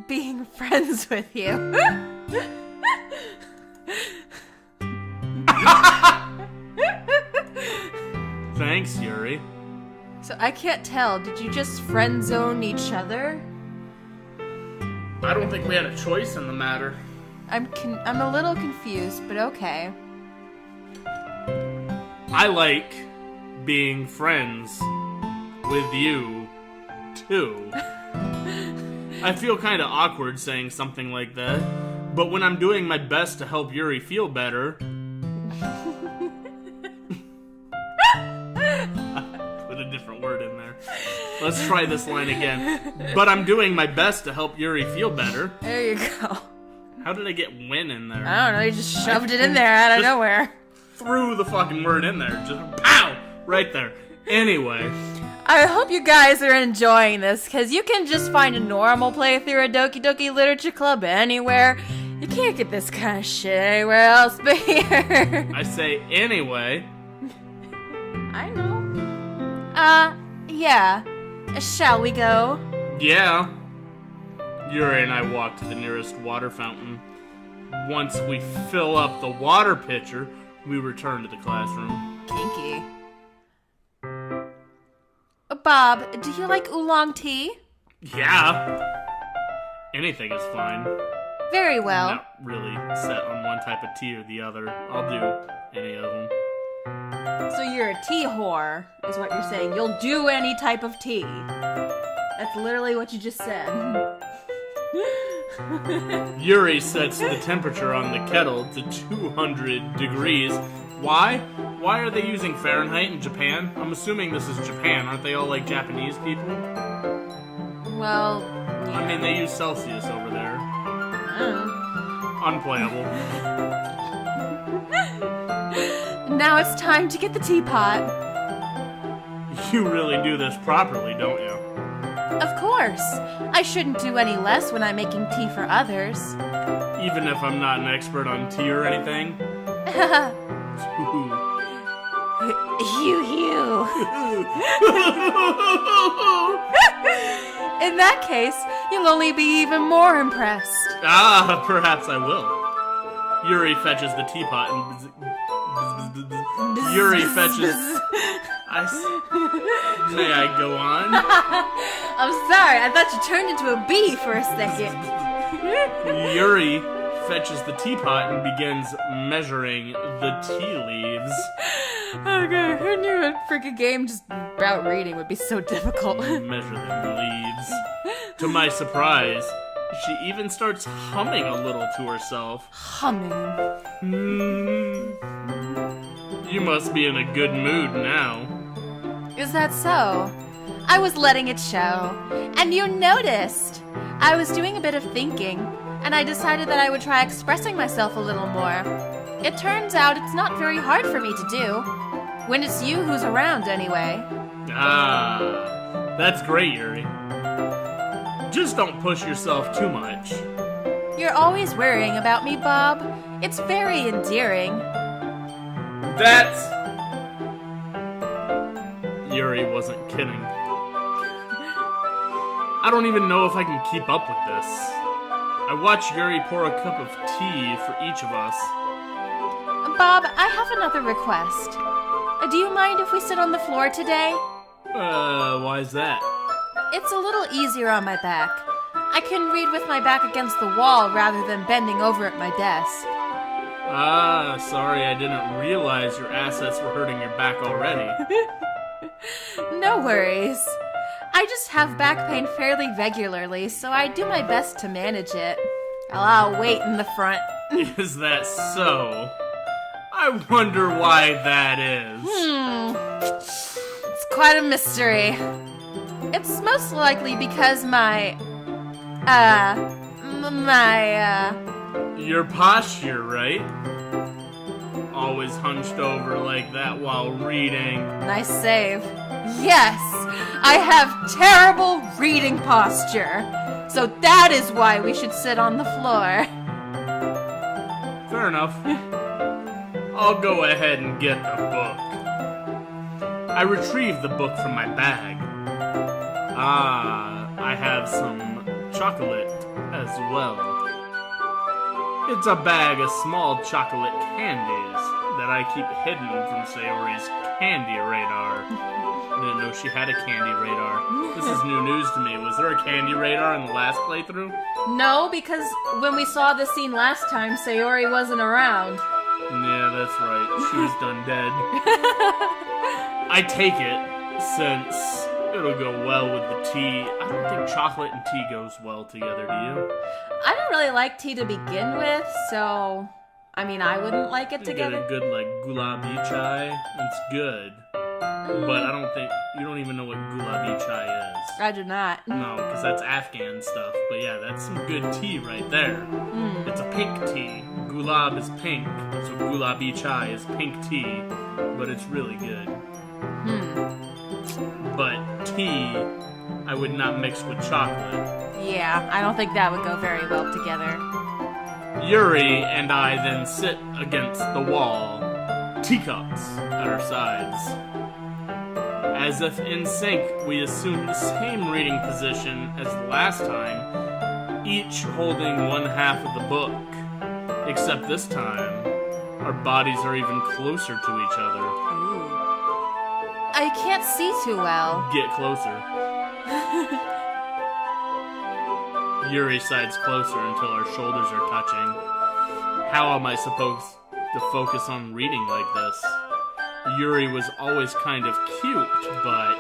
being friends with you. Thanks, Yuri. So I can't tell, did you just friend zone each other? I don't think we had a choice in the matter. I'm a little confused, but okay. I like being friends with you, too. I feel kind of awkward saying something like that, but when I'm doing my best to help Yuri feel better... Put a different word in there. Let's try this line again. But I'm doing my best to help Yuri feel better. There you go. How did I get win in there? I don't know, you just shoved it in there out of nowhere. Threw the fucking word in there. Just pow! Right there. Anyway. I hope you guys are enjoying this, because you can just find a normal playthrough of Doki Doki Literature Club anywhere. You can't get this kind of shit anywhere else but here. I say anyway. I know. Yeah. Shall we go? Yeah. Yuri and I walk to the nearest water fountain. Once we fill up the water pitcher, we return to the classroom. Kinky. Bob, do you like oolong tea? Yeah. Anything is fine. Very well. I'm not really set on one type of tea or the other. I'll do any of them. So you're a tea whore, is what you're saying. You'll do any type of tea. That's literally what you just said. Yuri sets the temperature on the kettle to 200 degrees. Why? Why are they using Fahrenheit in Japan? I'm assuming this is Japan. Aren't they all like Japanese people? Well, yeah. I mean, they use Celsius over there. Unplayable. Now it's time to get the teapot. You really do this properly, don't you? Of course. I shouldn't do any less when I'm making tea for others. Even if I'm not an expert on tea or anything? Hugh. In that case, you'll only be even more impressed. Ah, perhaps I will. Yuri fetches the teapot and... Yuri fetches... May I go on? I'm sorry, I thought you turned into a bee for a second. Yuri fetches the teapot and begins measuring the tea leaves. Okay, who knew a freaking game just about reading would be so difficult? Measure the leaves. To my surprise, she even starts humming a little to herself. Humming. You must be in a good mood now. Is that so? I was letting it show. And you noticed. I was doing a bit of thinking, and I decided that I would try expressing myself a little more. It turns out it's not very hard for me to do. When it's you who's around, anyway. Ah, that's great, Yuri. Just don't push yourself too much. You're always worrying about me, Bob. It's very endearing. That's... Yuri wasn't kidding. I don't even know if I can keep up with this. I watch Yuri pour a cup of tea for each of us. Bob, I have another request. do you mind if we sit on the floor today? Why is that? It's a little easier on my back. I can read with my back against the wall rather than bending over at my desk. Sorry, I didn't realize your assets were hurting your back already. No worries. I just have back pain fairly regularly, so I do my best to manage it. I'll wait in the front. Is that so? I wonder why that is. It's quite a mystery. It's most likely because Your posture, right? Always hunched over like that while reading. Nice save. Yes, I have terrible reading posture. So that is why we should sit on the floor. Fair enough. I'll go ahead and get the book. I retrieve the book from my bag. I have some chocolate as well. It's a bag of small chocolate candies that I keep hidden from Sayori's candy radar. Didn't know she had a candy radar. This is new news to me. Was there a candy radar in the last playthrough? No, because when we saw this scene last time, Sayori wasn't around. Yeah, that's right. She was done dead. I take it, since it'll go well with the tea. I don't think chocolate and tea goes well together, do you? I don't really like tea to begin with, so... I mean, I wouldn't like it You together. get a good, gulabi chai. It's good. But I don't think... You don't even know what gulabi chai is. I do not. No, because that's Afghan stuff. But yeah, that's some good tea right there. It's a pink tea. Gulab is pink, so gulabi chai is pink tea. But it's really good. But tea, I would not mix with chocolate. Yeah, I don't think that would go very well together. Yuri and I then sit against the wall, teacups at our sides. As if in sync, we assume the same reading position as the last time, each holding one half of the book. Except this time, our bodies are even closer to each other. Ooh. I can't see too well. Get closer. Yuri sides closer until our shoulders are touching. How am I supposed to focus on reading like this? Yuri was always kind of cute, but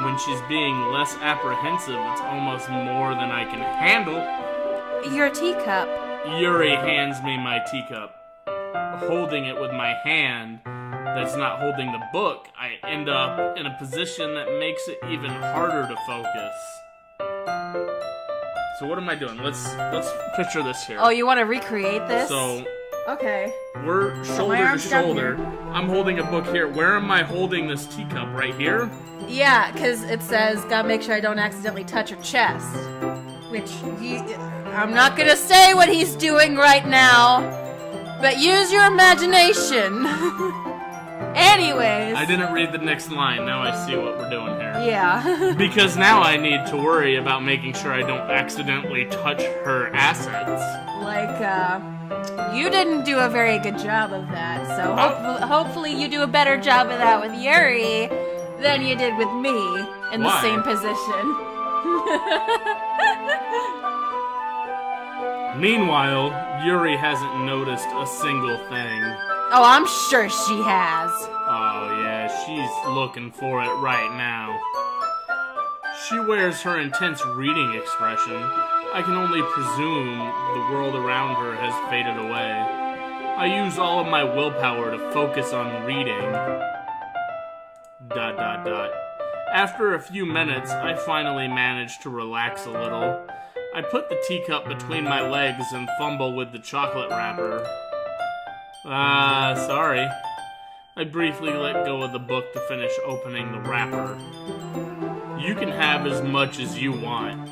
when she's being less apprehensive, it's almost more than I can handle. Your teacup. Yuri hands me my teacup. Holding it with my hand that's not holding the book, I end up in a position that makes it even harder to focus. So what am I doing? Let's picture this here. Oh, you want to recreate this? So okay. we're shoulder to arm's down shoulder. I'm holding a book here. Where am I holding this teacup? Right here? Yeah, because it says, gotta make sure I don't accidentally touch her chest. Which, I'm not gonna say what he's doing right now, but use your imagination. Anyways. I didn't read the next line. Now I see what we're doing here. Yeah. Because now I need to worry about making sure I don't accidentally touch her assets. You didn't do a very good job of that, so hopefully you do a better job of that with Yuri than you did with me in the Why? same position. Meanwhile, Yuri hasn't noticed a single thing. Oh, I'm sure she has. Oh yeah, she's looking for it right now. She wears her intense reading expression. I can only presume the world around her has faded away. I use all of my willpower to focus on reading. ... After a few minutes, I finally manage to relax a little. I put the teacup between my legs and fumble with the chocolate wrapper. Sorry. I briefly let go of the book to finish opening the wrapper. You can have as much as you want.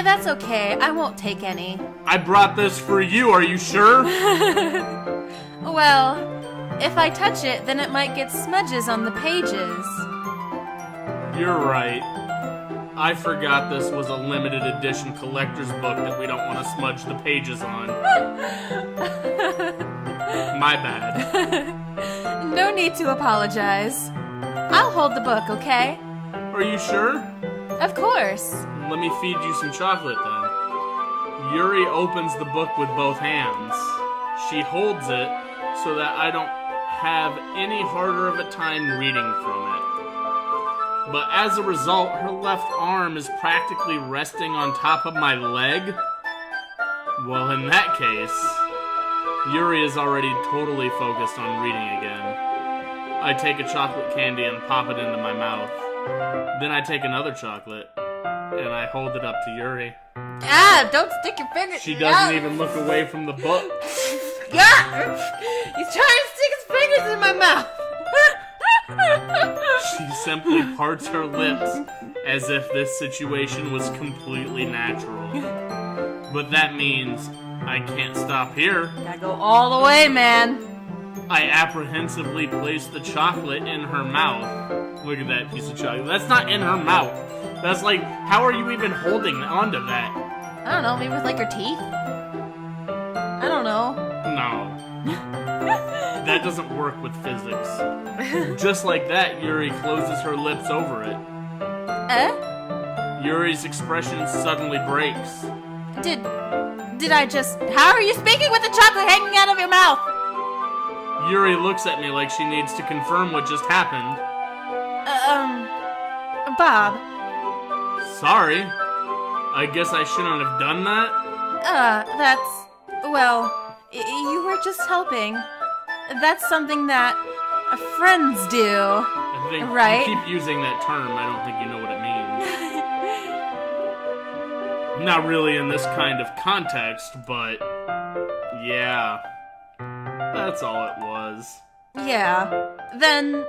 That's okay. I won't take any. I brought this for you, are you sure? Well, if I touch it, then it might get smudges on the pages. You're right. I forgot this was a limited edition collector's book that we don't want to smudge the pages on. My bad. No need to apologize. I'll hold the book, okay? Are you sure? Of course. Let me feed you some chocolate then. Yuri opens the book with both hands. She holds it so that I don't have any harder of a time reading from it. But as a result, her left arm is practically resting on top of my leg. Well, in that case, Yuri is already totally focused on reading again. I take a chocolate candy and pop it into my mouth. Then I take another chocolate and I hold it up to Yuri. Ah, don't stick your fingers. She doesn't even look away from the book. Yeah! He's trying to stick his fingers in my mouth. She simply parts her lips as if this situation was completely natural. But that means I can't stop here. Gotta go all the way, man. I apprehensively place the chocolate in her mouth. Look at that piece of chocolate. That's not in her mouth. That's like, how are you even holding onto that? I don't know, maybe with like her teeth? I don't know. No. That doesn't work with physics. Just like that, Yuri closes her lips over it. Yuri's expression suddenly breaks. Did I just... How are you speaking with the chocolate hanging out of your mouth? Yuri looks at me like she needs to confirm what just happened. Bob. Sorry. I guess I shouldn't have done that? Well, you were just helping. That's something that friends do. I think right? You keep using that term. I don't think you know what it means. Not really in this kind of context, but yeah. That's all it was. Yeah. Then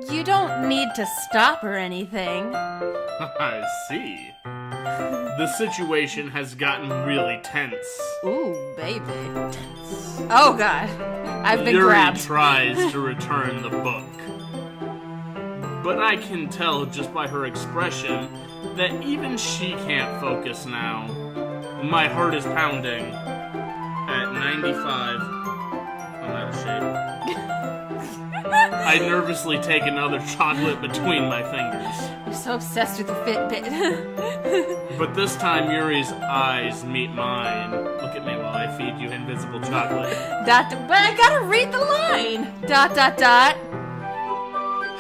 you don't need to stop or anything. I see. The situation has gotten really tense. Ooh, baby. Oh, God. I've been Yuri grabbed. tries to return the book. But I can tell just by her expression that even she can't focus now. My heart is pounding at 95. I'm out of shape. I nervously take another chocolate between my fingers. You're so obsessed with the Fitbit. But this time Yuri's eyes meet mine. Look at me while I feed you invisible chocolate. But I gotta read the line. ...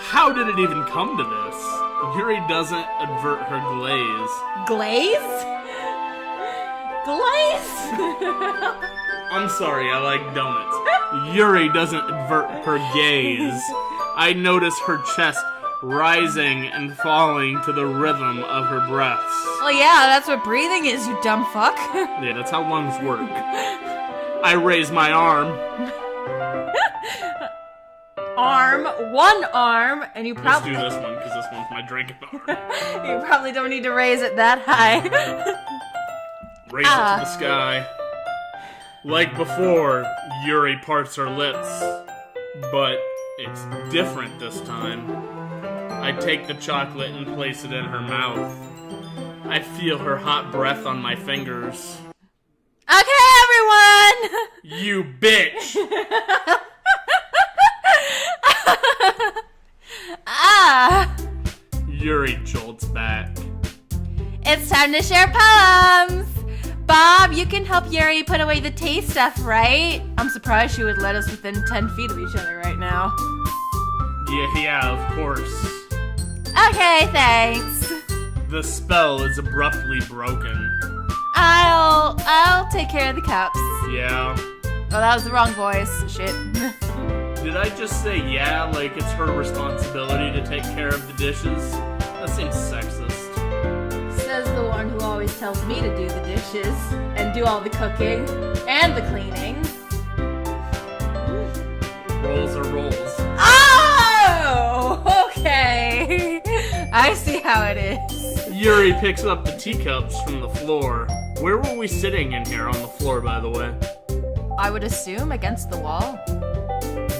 How did it even come to this? Yuri doesn't avert her glaze. Glaze? Glaze? I'm sorry, I like donuts. Yuri doesn't avert her gaze. I notice her chest rising and falling to the rhythm of her breaths. Well, yeah, that's what breathing is, you dumb fuck. Yeah, that's how lungs work. I raise my arm. One arm, and you Let's probably... do this one, because this one's my drinking arm. You probably don't need to raise it that high. Raise it to the sky. Like before, Yuri parts her lips. But it's different this time. I take the chocolate and place it in her mouth. I feel her hot breath on my fingers. Okay, everyone! You bitch! Yuri jolts back. It's time to share poems! Bob, you can help Yuri put away the tea stuff, right? I'm surprised she would let us within 10 feet of each other right now. Yeah, of course. Okay, thanks. The spell is abruptly broken. I'll take care of the cups. Yeah. Oh, that was the wrong voice. Shit. Did I just say yeah, like it's her responsibility to take care of the dishes? That seems sexist. Says the one who always tells me to do the dishes and do all the cooking and the cleaning. Rolls are rolls. Oh! Okay. I see how it is. Yuri picks up the teacups from the floor. Where were we sitting in here on the floor, by the way? I would assume against the wall.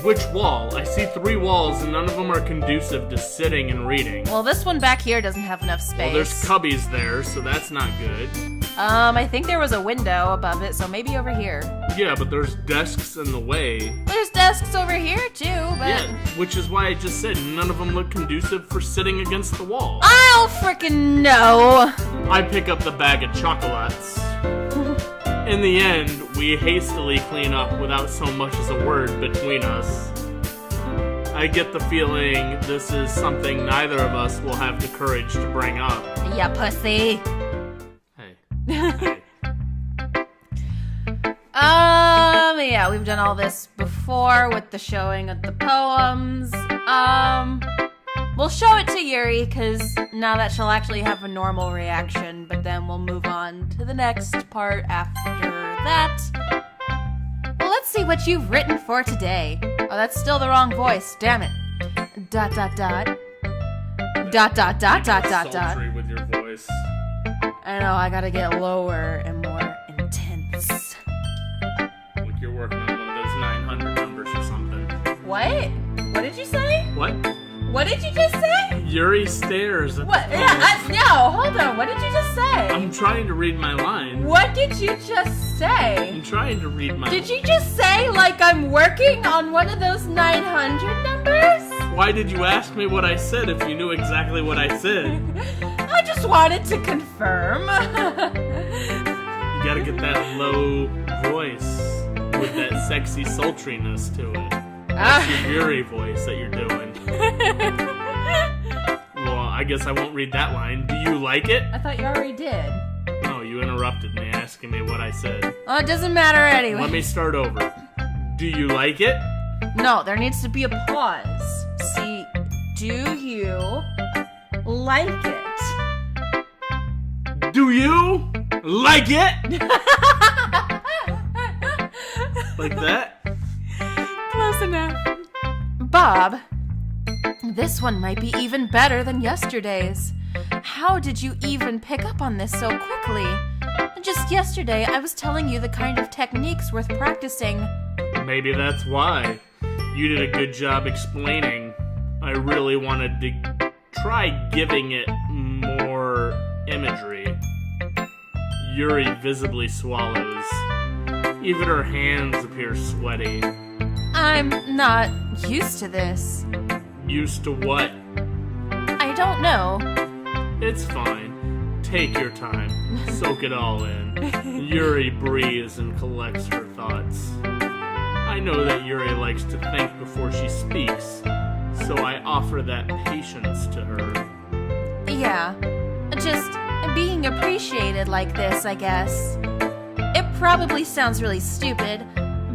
Which wall? I see 3 walls and none of them are conducive to sitting and reading. Well, this one back here doesn't have enough space. Well, there's cubbies there, so that's not good. I think there was a window above it, so maybe over here. Yeah, but there's desks in the way. There's desks over here, too, but... Yeah, which is why I just said none of them look conducive for sitting against the wall. I'll frickin' know. I pick up the bag of chocolates. In the end, we hastily clean up without so much as a word between us. I get the feeling this is something neither of us will have the courage to bring up. Ya pussy. Hey. Yeah, we've done all this before with the showing of the poems. We'll show it to Yuri, because now that she'll actually have a normal reaction, but then we'll move on to the next part after that. Well, let's see what you've written for today. Oh, that's still the wrong voice, damn it. ... Sultry with your voice. I know, I gotta get lower and more intense. Like you're working on one of those 900 numbers or something. What? What did you say? What? What did you just say? Yuri stares at What? the No, hold on. What did you just say? I'm trying to read my line. What did you just say? I'm trying to read my Did you just say like I'm working on one of those 900 numbers? Why did you ask me what I said if you knew exactly what I said? I just wanted to confirm. You gotta get that low voice with that sexy sultriness to it. That's your Yuri voice that you're doing. Well, I guess I won't read that line. Do you like it? I thought you already did. No, you interrupted me asking me what I said. Oh, it doesn't matter anyway. Let me start over. Do you like it? No, there needs to be a pause. See, do you like it? Do you like it? Like that? Close enough. Bob, this one might be even better than yesterday's. How did you even pick up on this so quickly? Just yesterday, I was telling you the kind of techniques worth practicing. Maybe that's why. You did a good job explaining. I really wanted to try giving it more imagery. Yuri visibly swallows. Even her hands appear sweaty. I'm not used to this. Used to what? I don't know. It's fine. Take your time. Soak it all in. Yuri breathes and collects her thoughts. I know that Yuri likes to think before she speaks, so I offer that patience to her. Yeah, just being appreciated like this, I guess. It probably sounds really stupid,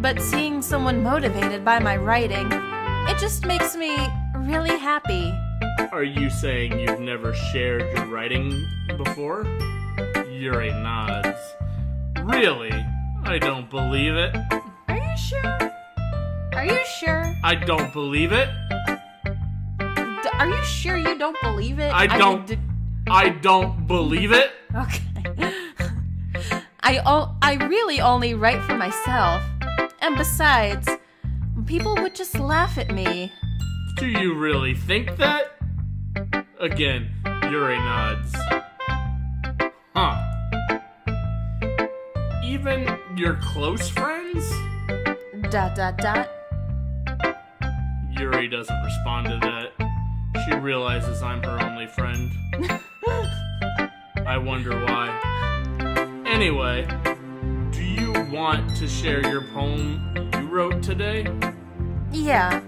but seeing someone motivated by my writing, it just makes me really happy. Are you saying you've never shared your writing before? Yuri nods. Really? I don't believe it. Are you sure? Are you sure? I don't believe it. Are you sure you don't believe it? I don't believe it. Okay. I really only write for myself. And besides, people would just laugh at me. Do you really think that? Again, Yuri nods. Huh. Even your close friends? ... Yuri doesn't respond to that. She realizes I'm her only friend. I wonder why. Anyway, do you want to share your poem you wrote today? Yeah,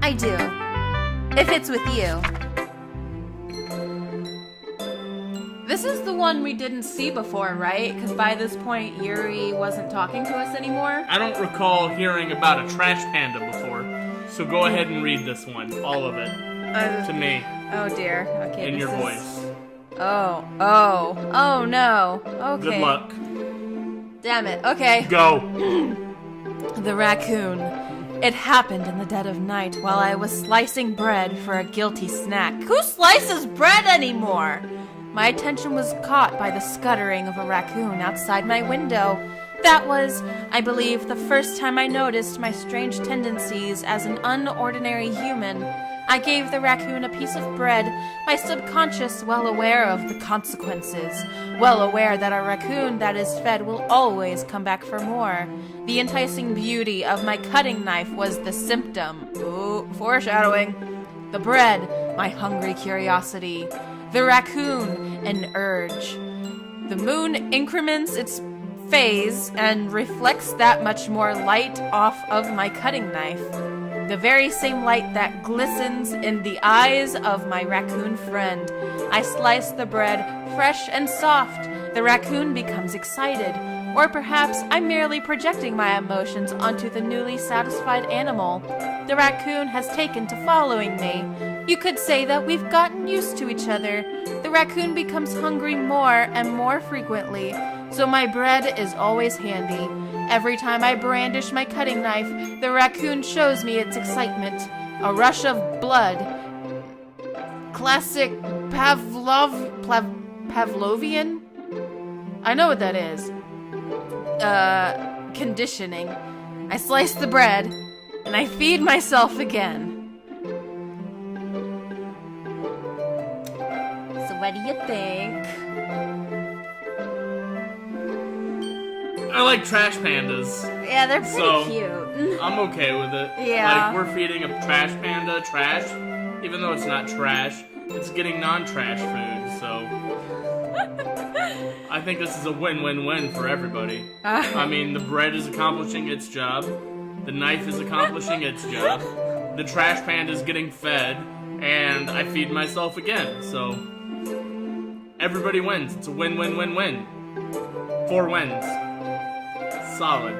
I do. If it's with you. This is the one we didn't see before, right? Because by this point, Yuri wasn't talking to us anymore. I don't recall hearing about a trash panda before, so go ahead and read this one, all of it, to me. Oh dear. Okay. In your is... voice. Oh no. Okay. Good luck. Damn it. Okay. Go. The raccoon. It happened in the dead of night while I was slicing bread for a guilty snack. Who slices bread anymore? My attention was caught by the scuttering of a raccoon outside my window. That was, I believe, the first time I noticed my strange tendencies as an unordinary human. I gave the raccoon a piece of bread, my subconscious well aware of the consequences, well aware that a raccoon that is fed will always come back for more. The enticing beauty of my cutting knife was the symptom. Ooh, foreshadowing. The bread, my hungry curiosity. The raccoon, an urge. The moon increments its phase and reflects that much more light off of my cutting knife. The very same light that glistens in the eyes of my raccoon friend. I slice the bread, fresh and soft. The raccoon becomes excited. Or perhaps I'm merely projecting my emotions onto the newly satisfied animal. The raccoon has taken to following me. You could say that we've gotten used to each other. The raccoon becomes hungry more and more frequently, so my bread is always handy. Every time I brandish my cutting knife, the raccoon shows me its excitement. A rush of blood. Classic Pavlovian? I know what that is. Conditioning. I slice the bread, and I feed myself again. So what do you think? I like trash pandas. Yeah, they're pretty So, cute. I'm okay with it. Yeah. Like, we're feeding a trash panda trash, even though it's not trash. It's getting non-trash food, so... I think this is a win-win-win for everybody. I mean, the bread is accomplishing its job. The knife is accomplishing its job. The trash panda is getting fed, and I feed myself again, so... Everybody wins. It's a win-win-win-win. 4 wins. Solid.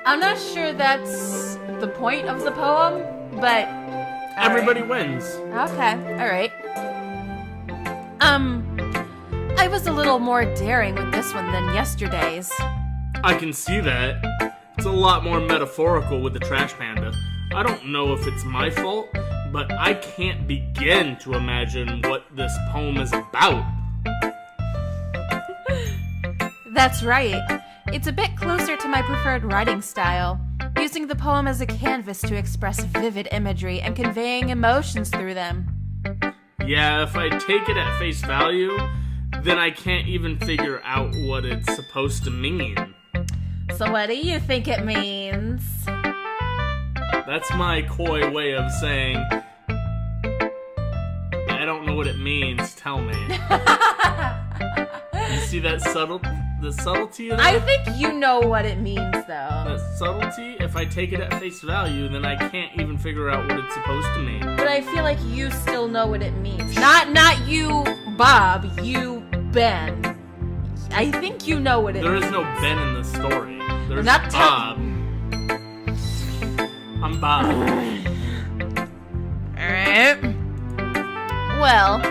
I'm not sure that's the point of the poem, but... Everybody wins. Okay, alright. I was a little more daring with this one than yesterday's. I can see that. It's a lot more metaphorical with the trash panda. I don't know if it's my fault, but I can't begin to imagine what this poem is about. That's right. It's a bit closer to my preferred writing style, using the poem as a canvas to express vivid imagery and conveying emotions through them. Yeah, if I take it at face value, then I can't even figure out what it's supposed to mean. So what do you think it means? That's my coy way of saying, I don't know what it means, tell me. You see the subtlety of that? I think you know what it means, though. That subtlety, if I take it at face value, then I can't even figure out what it's supposed to mean. But I feel like you still know what it means. Not you, Bob. You, Ben. I think you know what it There means. is no Ben in the story. There's not Bob. I'm Bob. Alright. Well,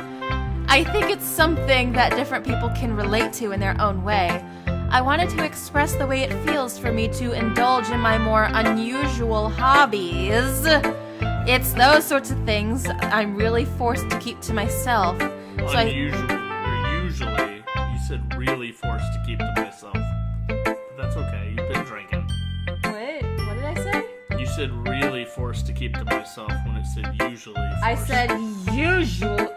I think it's something that different people can relate to in their own way. I wanted to express the way it feels for me to indulge in my more unusual hobbies. It's those sorts of things I'm really forced to keep to myself. Unusual. You said really forced to keep to myself. But that's okay, you've been drinking. What? What did I say? You said really forced to keep to myself when it said usually. I said usually.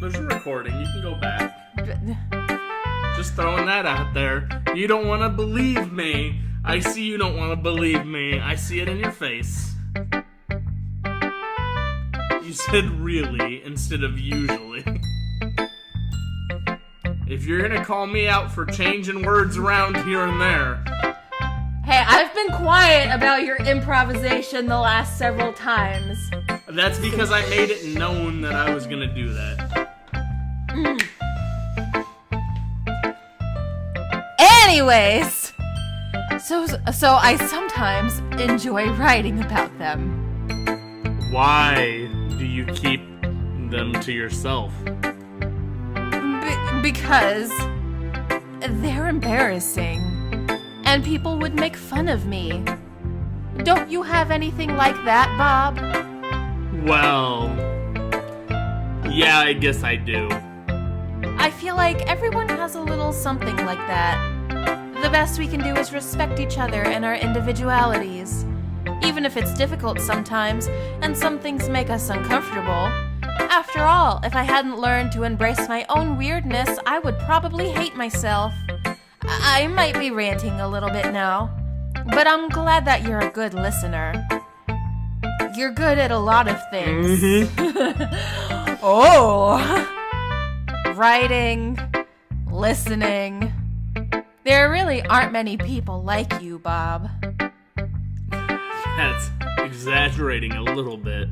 There's a recording, you can go back. Just throwing that out there. You don't want to believe me. I see you don't want to believe me. I see it in your face. You said really instead of usually. If you're gonna call me out for changing words around here and there. Hey, I've been quiet about your improvisation the last several times. That's because I made it known that I was gonna do that. Anyways, so I sometimes enjoy writing about them. Why do you keep them to yourself? Because they're embarrassing, and people would make fun of me. Don't you have anything like that, Bob? Well, yeah, I guess I do. I feel like everyone has a little something like that. The best we can do is respect each other and our individualities. even if it's difficult sometimes, and some things make us uncomfortable. After all, if I hadn't learned to embrace my own weirdness, I would probably hate myself. I might be ranting a little bit now, but I'm glad that you're a good listener. You're good at a lot of things. Mm-hmm. Oh! Writing, listening. There really aren't many people like you, Bob. That's exaggerating a little bit.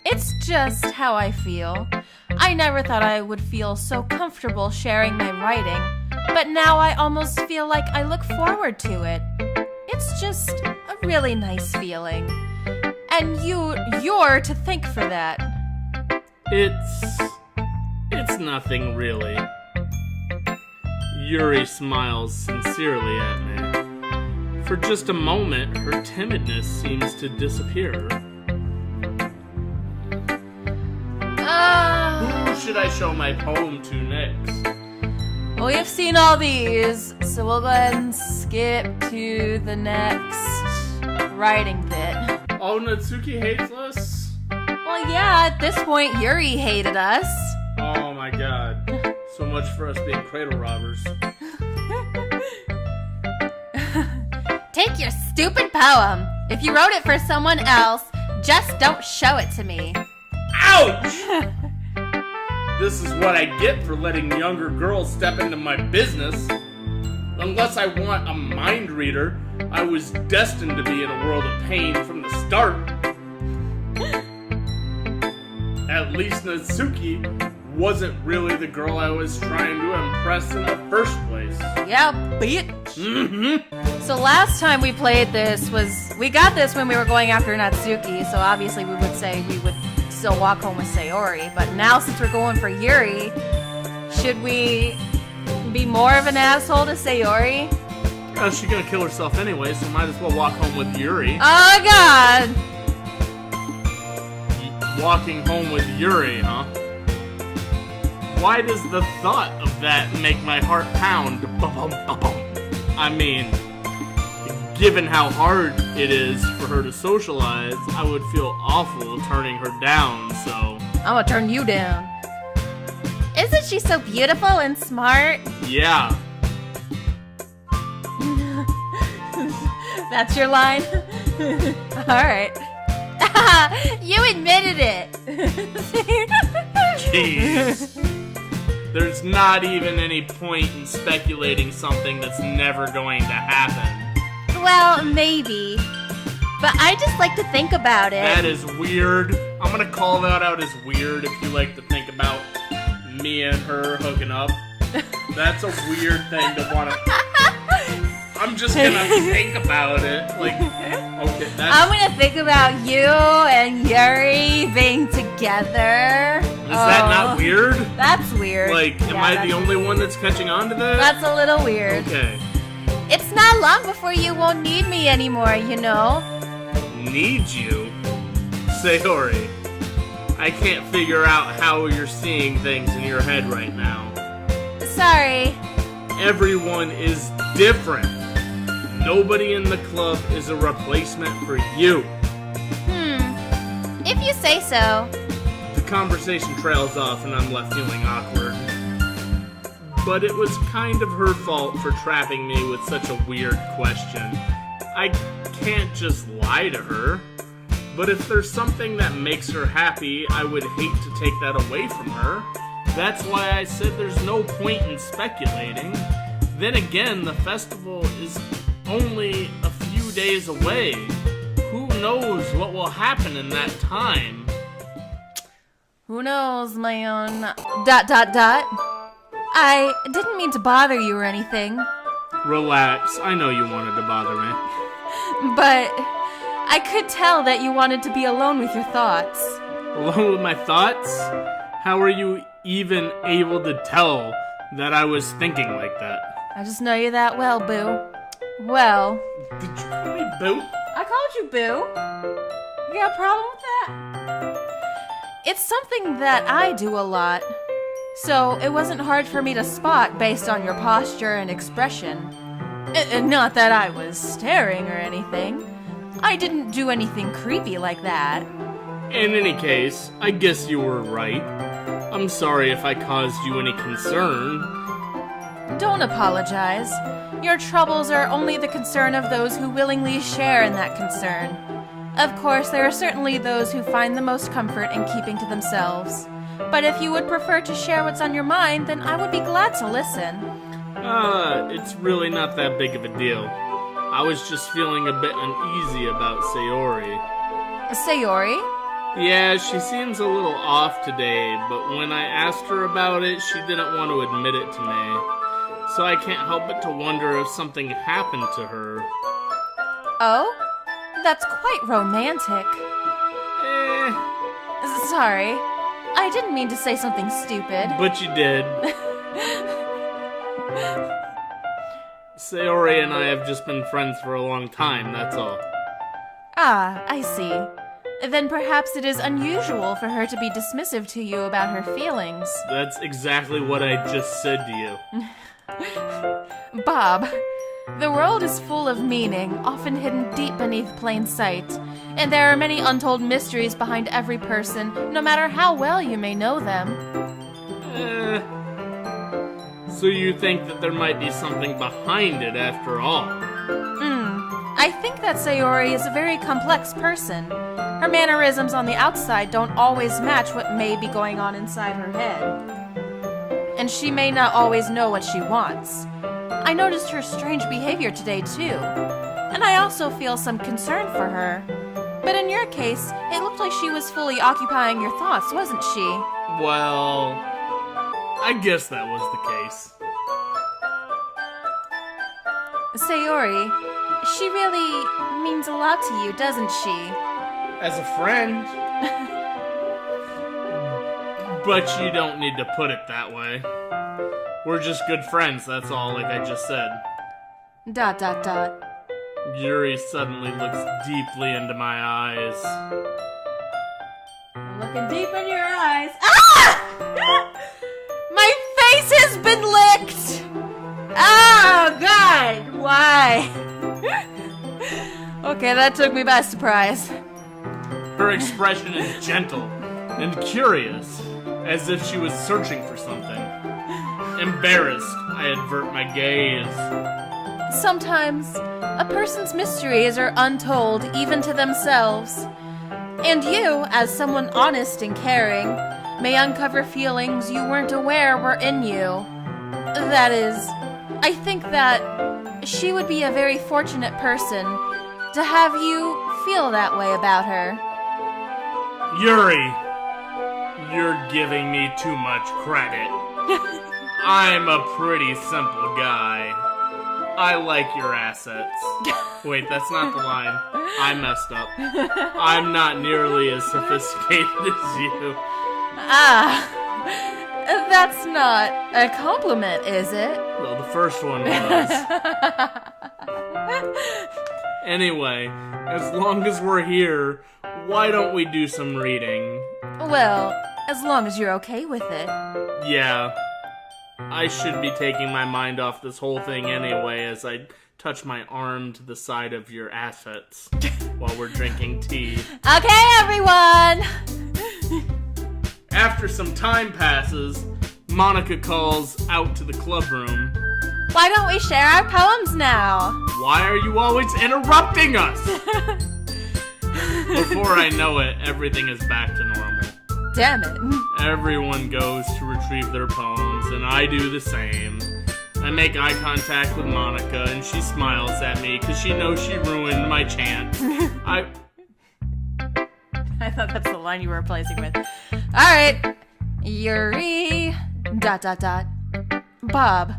It's just how I feel. I never thought I would feel so comfortable sharing my writing, but now I almost feel like I look forward to it. It's just a really nice feeling. And you're to thank for that. It's nothing really. Yuri smiles sincerely at me. For just a moment, her timidness seems to disappear. Who should I show my poem to next? Well, we've seen all these, so we'll go ahead and skip to the next writing bit. Oh, Natsuki hates us? Well, yeah, at this point, Yuri hated us. Oh my god. So much for us being cradle robbers. Take your stupid poem. If you wrote it for someone else, just don't show it to me. Ouch! This is what I get for letting younger girls step into my business. Unless I want a mind reader, I was destined to be in a world of pain from the start. At least Natsuki wasn't really the girl I was trying to impress in the first place. Yeah, bitch. Mm-hmm. So last time we played this we got this when we were going after Natsuki, so obviously we would say we would still walk home with Sayori, but now since we're going for Yuri, should we be more of an asshole to Sayori? She's gonna kill herself anyway, so might as well walk home with Yuri. Oh god! Walking home with Yuri, huh? Why does the thought of that make my heart pound? I mean, given how hard it is for her to socialize, I would feel awful turning her down, so... I'm gonna turn you down. Isn't she so beautiful and smart? Yeah. That's your line? Alright. You admitted it. Jeez. There's not even any point in speculating something that's never going to happen. Well, maybe. But I just like to think about it. That is weird. I'm gonna call that out as weird if you like to think about me and her hooking up. That's a weird thing to want to... I'm just gonna think about it. Like, okay, that's... I'm gonna think about you and Yuri being together. Is that not weird? That's weird. Like, am I the only one that's catching on to that? That's a little weird. Okay. It's not long before you won't need me anymore, you know? Need you? Sayori, I can't figure out how you're seeing things in your head right now. Sorry. Everyone is different. Nobody in the club is a replacement for you. If you say so. The conversation trails off and I'm left feeling awkward. But it was kind of her fault for trapping me with such a weird question. I can't just lie to her. But if there's something that makes her happy, I would hate to take that away from her. That's why I said there's no point in speculating. Then again, the festival is only a few days away. Who knows what will happen in that time? Who knows, man? ... I didn't mean to bother you or anything, Relax, I know you wanted to bother me. but I could tell that you wanted to be alone with your thoughts. Alone with my thoughts? How are you even able to tell that I was thinking like that? I just know you that well, Boo. Well, Did you call me Boo? I called you Boo. You got a problem with that? It's something that I do a lot, so it wasn't hard for me to spot based on your posture and expression. Not that I was staring or anything. I didn't do anything creepy like that. In any case, I guess you were right. I'm sorry if I caused you any concern. Don't apologize. Your troubles are only the concern of those who willingly share in that concern. Of course, there are certainly those who find the most comfort in keeping to themselves. But if you would prefer to share what's on your mind, then I would be glad to listen. It's really not that big of a deal. I was just feeling a bit uneasy about Sayori. Sayori? Yeah, she seems a little off today, but when I asked her about it, she didn't want to admit it to me. So I can't help but to wonder if something happened to her. Oh? That's quite romantic. Sorry. I didn't mean to say something stupid. But you did. Sayori and I have just been friends for a long time, that's all. Ah, I see. Then perhaps it is unusual for her to be dismissive to you about her feelings. That's exactly what I just said to you. Bob, the world is full of meaning, often hidden deep beneath plain sight, and there are many untold mysteries behind every person, no matter how well you may know them. So you think that there might be something behind it after all? I think that Sayori is a very complex person. Her mannerisms on the outside don't always match what may be going on inside her head. And she may not always know what she wants. I noticed her strange behavior today, too. And I also feel some concern for her. But in your case, it looked like she was fully occupying your thoughts, wasn't she? Well, I guess that was the case. Sayori, she really means a lot to you, doesn't she? As a friend. But you don't need to put it that way. We're just good friends, that's all, like I just said. ... Yuri suddenly looks deeply into my eyes. I'm looking deep in your eyes. Ah! My face has been licked! Oh, God! Why? Okay, that took me by surprise. Her expression is gentle and curious, as if she was searching for something. Embarrassed, I avert my gaze. Sometimes, a person's mysteries are untold even to themselves. And you, as someone honest and caring, may uncover feelings you weren't aware were in you. That is, I think that she would be a very fortunate person to have you feel that way about her. Yuri, you're giving me too much credit. I'm a pretty simple guy. I like your assets. Wait, that's not the line. I messed up. I'm not nearly as sophisticated as you. Ah, that's not a compliment, is it? Well, the first one was. Anyway, as long as we're here, why don't we do some reading? Well, as long as you're okay with it. Yeah. I should be taking my mind off this whole thing anyway as I touch my arm to the side of your assets while we're drinking tea. Okay, everyone! After some time passes, Monica calls out to the club room. Why don't we share our poems now? Why are you always interrupting us? Before I know it, everything is back to normal. Damn it. Everyone goes to retrieve their poems, and I do the same. I make eye contact with Monica, and she smiles at me because she knows she ruined my chance. I thought that's the line you were replacing with. Alright. Yuri... ... Bob,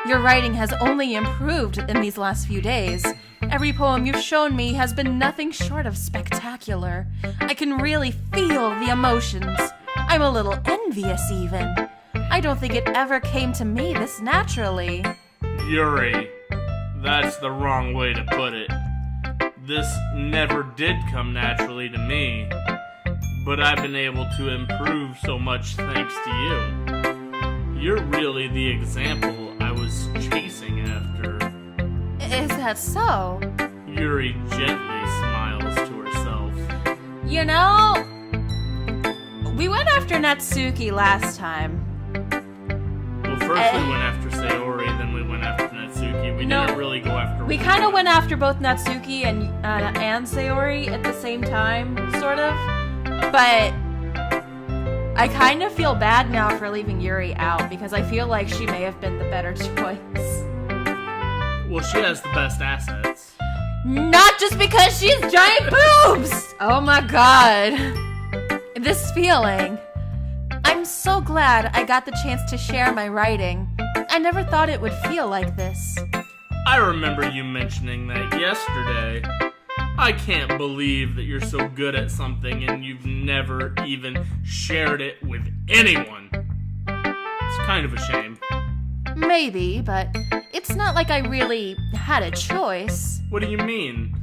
your writing has only improved in these last few days. Every poem you've shown me has been nothing short of spectacular. I can really feel the emotions. I'm a little envious, even. I don't think it ever came to me this naturally. Yuri, that's the wrong way to put it. This never did come naturally to me, but I've been able to improve so much thanks to you. You're really the example I was chasing after. Is that so? Yuri gently smiles You know, we went after Natsuki last time. Well, first we went after Sayori, then we went after Natsuki. We didn't really go after... We kind of went after both Natsuki and Sayori at the same time, sort of. But I kind of feel bad now for leaving Yuri out, because I feel like she may have been the better choice. Well, she has the best assets. Not just because she's giant boobs! Oh my god. This feeling. I'm so glad I got the chance to share my writing. I never thought it would feel like this. I remember you mentioning that yesterday. I can't believe that you're so good at something and you've never even shared it with anyone. It's kind of a shame. Maybe, but it's not like I really had a choice. What do you mean?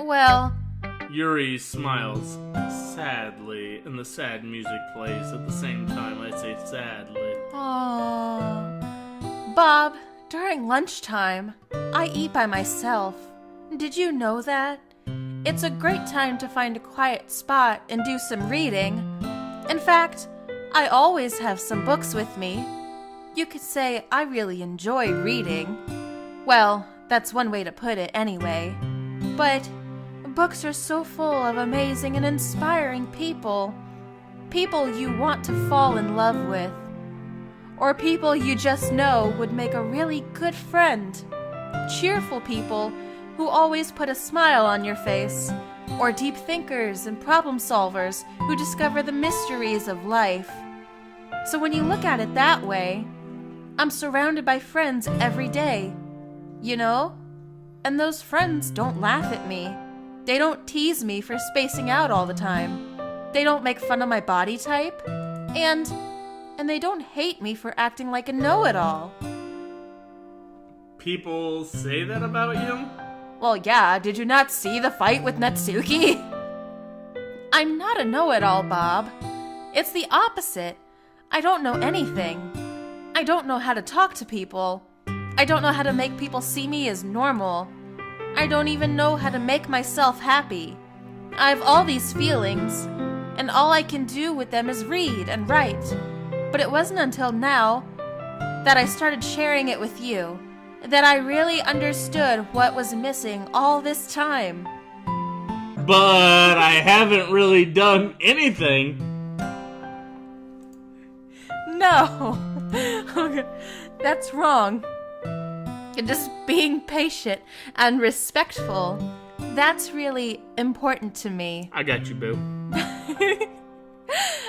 Well... Yuri smiles sadly, and the sad music plays at the same time I say sadly. Aww. Bob, during lunchtime, I eat by myself. Did you know that? It's a great time to find a quiet spot and do some reading. In fact, I always have some books with me. You could say I really enjoy reading. Well, that's one way to put it anyway. But books are so full of amazing and inspiring people. People you want to fall in love with. Or people you just know would make a really good friend. Cheerful people who always put a smile on your face. Or deep thinkers and problem solvers who discover the mysteries of life. So when you look at it that way, I'm surrounded by friends every day, you know? And those friends don't laugh at me. They don't tease me for spacing out all the time. They don't make fun of my body type. And they don't hate me for acting like a know-it-all. People say that about you? Well, yeah, did you not see the fight with Natsuki? I'm not a know-it-all, Bob. It's the opposite. I don't know anything. I don't know how to talk to people. I don't know how to make people see me as normal. I don't even know how to make myself happy. I have all these feelings, and all I can do with them is read and write. But it wasn't until now that I started sharing it with you that I really understood what was missing all this time. But I haven't really done anything. No, that's wrong. Just being patient and respectful, that's really important to me. I got you, boo.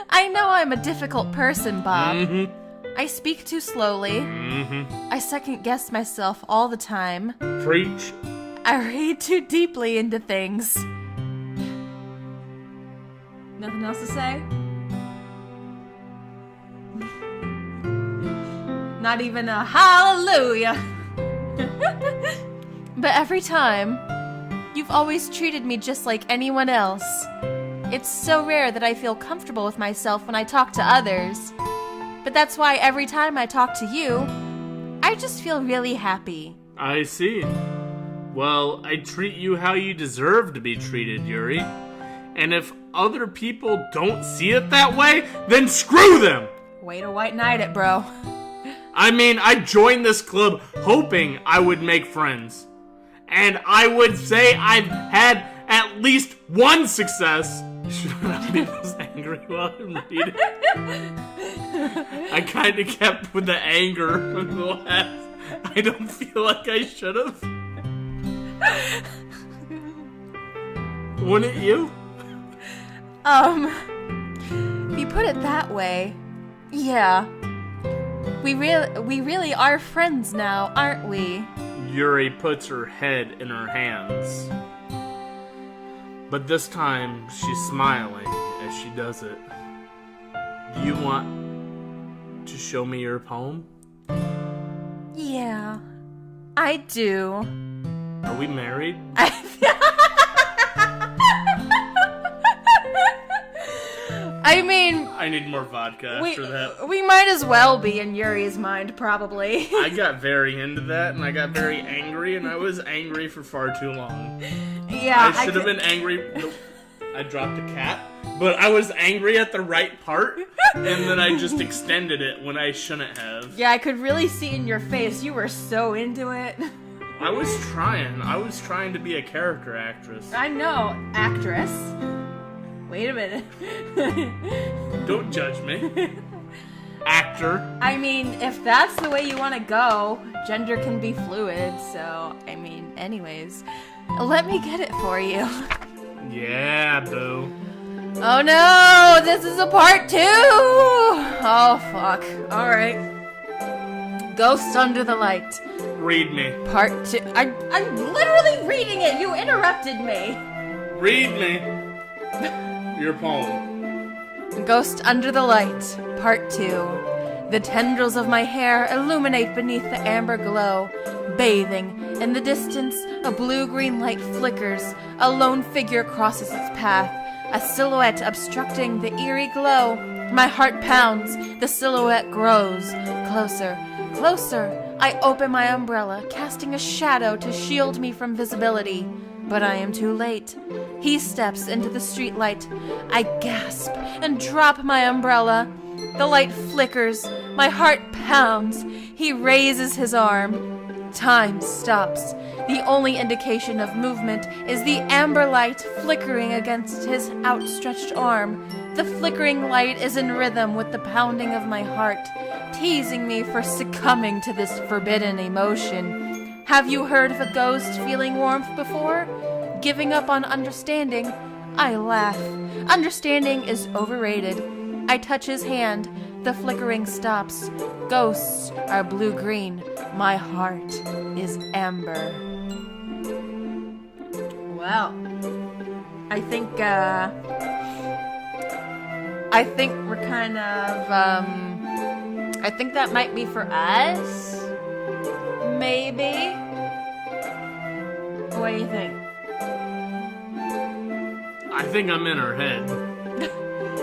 I know I'm a difficult person, Bob. Mm-hmm. I speak too slowly. Mm-hmm. I second-guess myself all the time. Preach. I read too deeply into things. Nothing else to say? Not even a hallelujah. But every time, you've always treated me just like anyone else. It's so rare that I feel comfortable with myself when I talk to others. But that's why every time I talk to you, I just feel really happy. I see. Well, I treat you how you deserve to be treated, Yuri. And if other people don't see it that way, then screw them! Way to white knight it, bro. I mean, I joined this club hoping I would make friends. And I would say I've had at least one success. Should I be this angry while I'm reading? I kind of kept with the anger from the last. I don't feel like I should have. Wouldn't you? If you put it that way, yeah. We really are friends now, aren't we? Yuri puts her head in her hands. But this time, she's smiling as she does it. Do you want to show me your poem? Yeah, I do. Are we married? I mean... I need more vodka after that. We might as well be in Yuri's mind, probably. I got very into that, and I got very angry, and I was angry for far too long. Yeah, I should have been angry. Nope. I dropped a cat, but I was angry at the right part, and then I just extended it when I shouldn't have. Yeah, I could really see in your face. You were so into it. I was trying to be a character actress. I know, actress. Wait a minute. Don't judge me. Actor. I mean, if that's the way you want to go, gender can be fluid, so, I mean, anyways. Let me get it for you. Yeah, boo. Oh no, this is a part 2! Oh, fuck. Alright. Ghost Under the Light. Read me. Part 2. I'm literally reading it! You interrupted me! Read me. Your poem. Ghost Under the Light, Part 2. The tendrils of my hair illuminate beneath the amber glow. Bathing. In the distance, a blue-green light flickers. A lone figure crosses its path. A silhouette obstructing the eerie glow. My heart pounds. The silhouette grows. Closer. Closer. I open my umbrella, casting a shadow to shield me from visibility. But I am too late. He steps into the streetlight. I gasp and drop my umbrella. The light flickers. My heart pounds. He raises his arm. Time stops. The only indication of movement is the amber light flickering against his outstretched arm. The flickering light is in rhythm with the pounding of my heart, teasing me for succumbing to this forbidden emotion. Have you heard of a ghost feeling warmth before? Giving up on understanding? I laugh. Understanding is overrated. I touch his hand. The flickering stops. Ghosts are blue-green. My heart is amber. Well, I think we're kind of, I think that might be for us. Maybe. What do you think? I think I'm in her head.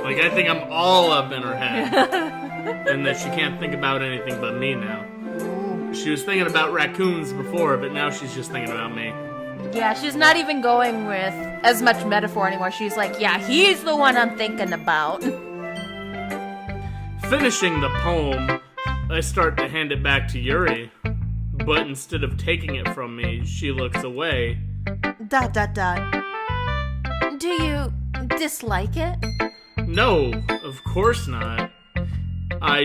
Like, I think I'm all up in her head. And that she can't think about anything but me now. She was thinking about raccoons before, but now she's just thinking about me. Yeah, she's not even going with as much metaphor anymore. She's like, yeah, he's the one I'm thinking about. Finishing the poem, I start to hand it back to Yuri. But instead of taking it from me, she looks away. ... Do you dislike it? No, of course not. I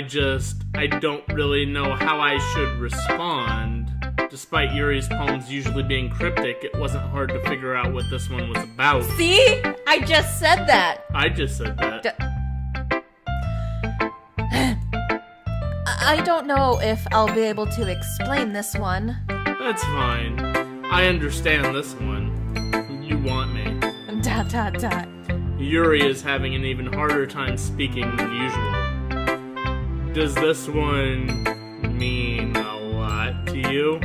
don't really know how I should respond. Despite Yuri's poems usually being cryptic, it wasn't hard to figure out what this one was about. See? I just said that. I just said that. I don't know if I'll be able to explain this one. That's fine. I understand this one. You want me. ... Yuri is having an even harder time speaking than usual. Does this one mean a lot to you?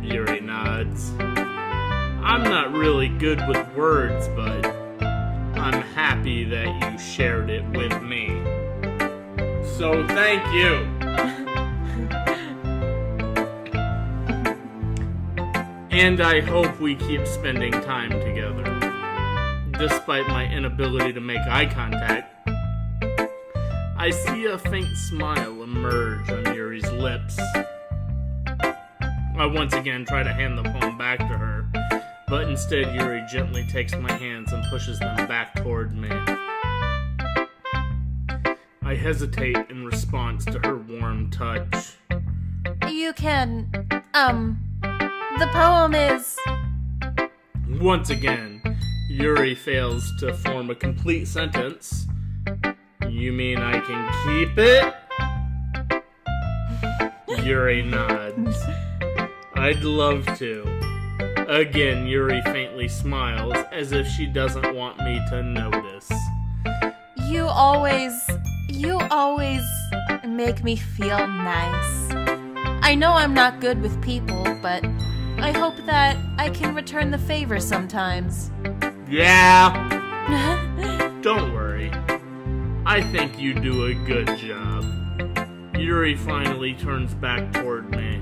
Yuri nods. I'm not really good with words, but I'm happy that you shared it with me. So thank you. And I hope we keep spending time together. Despite my inability to make eye contact, I see a faint smile emerge on Yuri's lips. I once again try to hand the poem back to her, but instead Yuri gently takes my hands and pushes them back toward me. I hesitate in response to her warm touch. You can, the poem is... Once again, Yuri fails to form a complete sentence. You mean I can keep it? Yuri nods. I'd love to. Again, Yuri faintly smiles, as if she doesn't want me to notice. You always make me feel nice. I know I'm not good with people, but I hope that I can return the favor sometimes. Yeah. Don't worry. I think you do a good job. Yuri finally turns back toward me.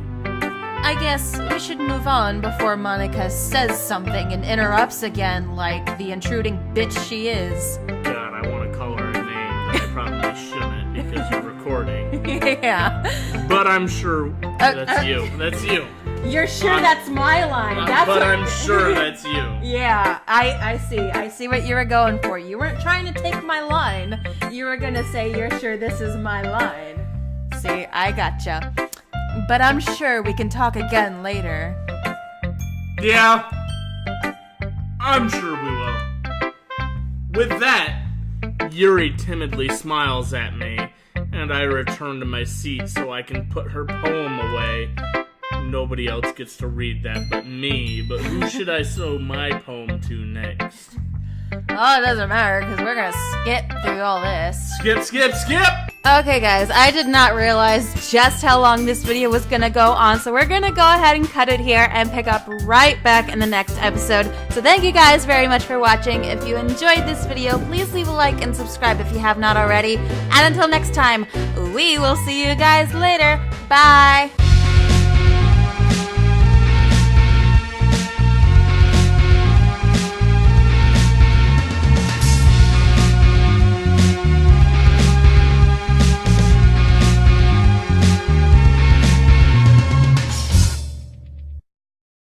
I guess we should move on before Monica says something and interrupts again like the intruding bitch she is. God, I want to call her a name, but I probably shouldn't because you're recording. Yeah. But I'm sure that's you. That's you. You're sure that's my line. I'm sure that's you. Yeah, I see. I see what you were going for. You weren't trying to take my line. You were gonna say you're sure this is my line. See, I gotcha. But I'm sure we can talk again later. Yeah, I'm sure we will. With that, Yuri timidly smiles at me, and I return to my seat so I can put her poem away. Nobody else gets to read that but me, but who should I show my poem to next? Oh, it doesn't matter, because we're gonna skip through all this. Skip! Okay, guys, I did not realize just how long this video was gonna go on, so we're gonna go ahead and cut it here and pick up right back in the next episode. So thank you guys very much for watching. If you enjoyed this video, please leave a like and subscribe if you have not already. And until next time, we will see you guys later. Bye!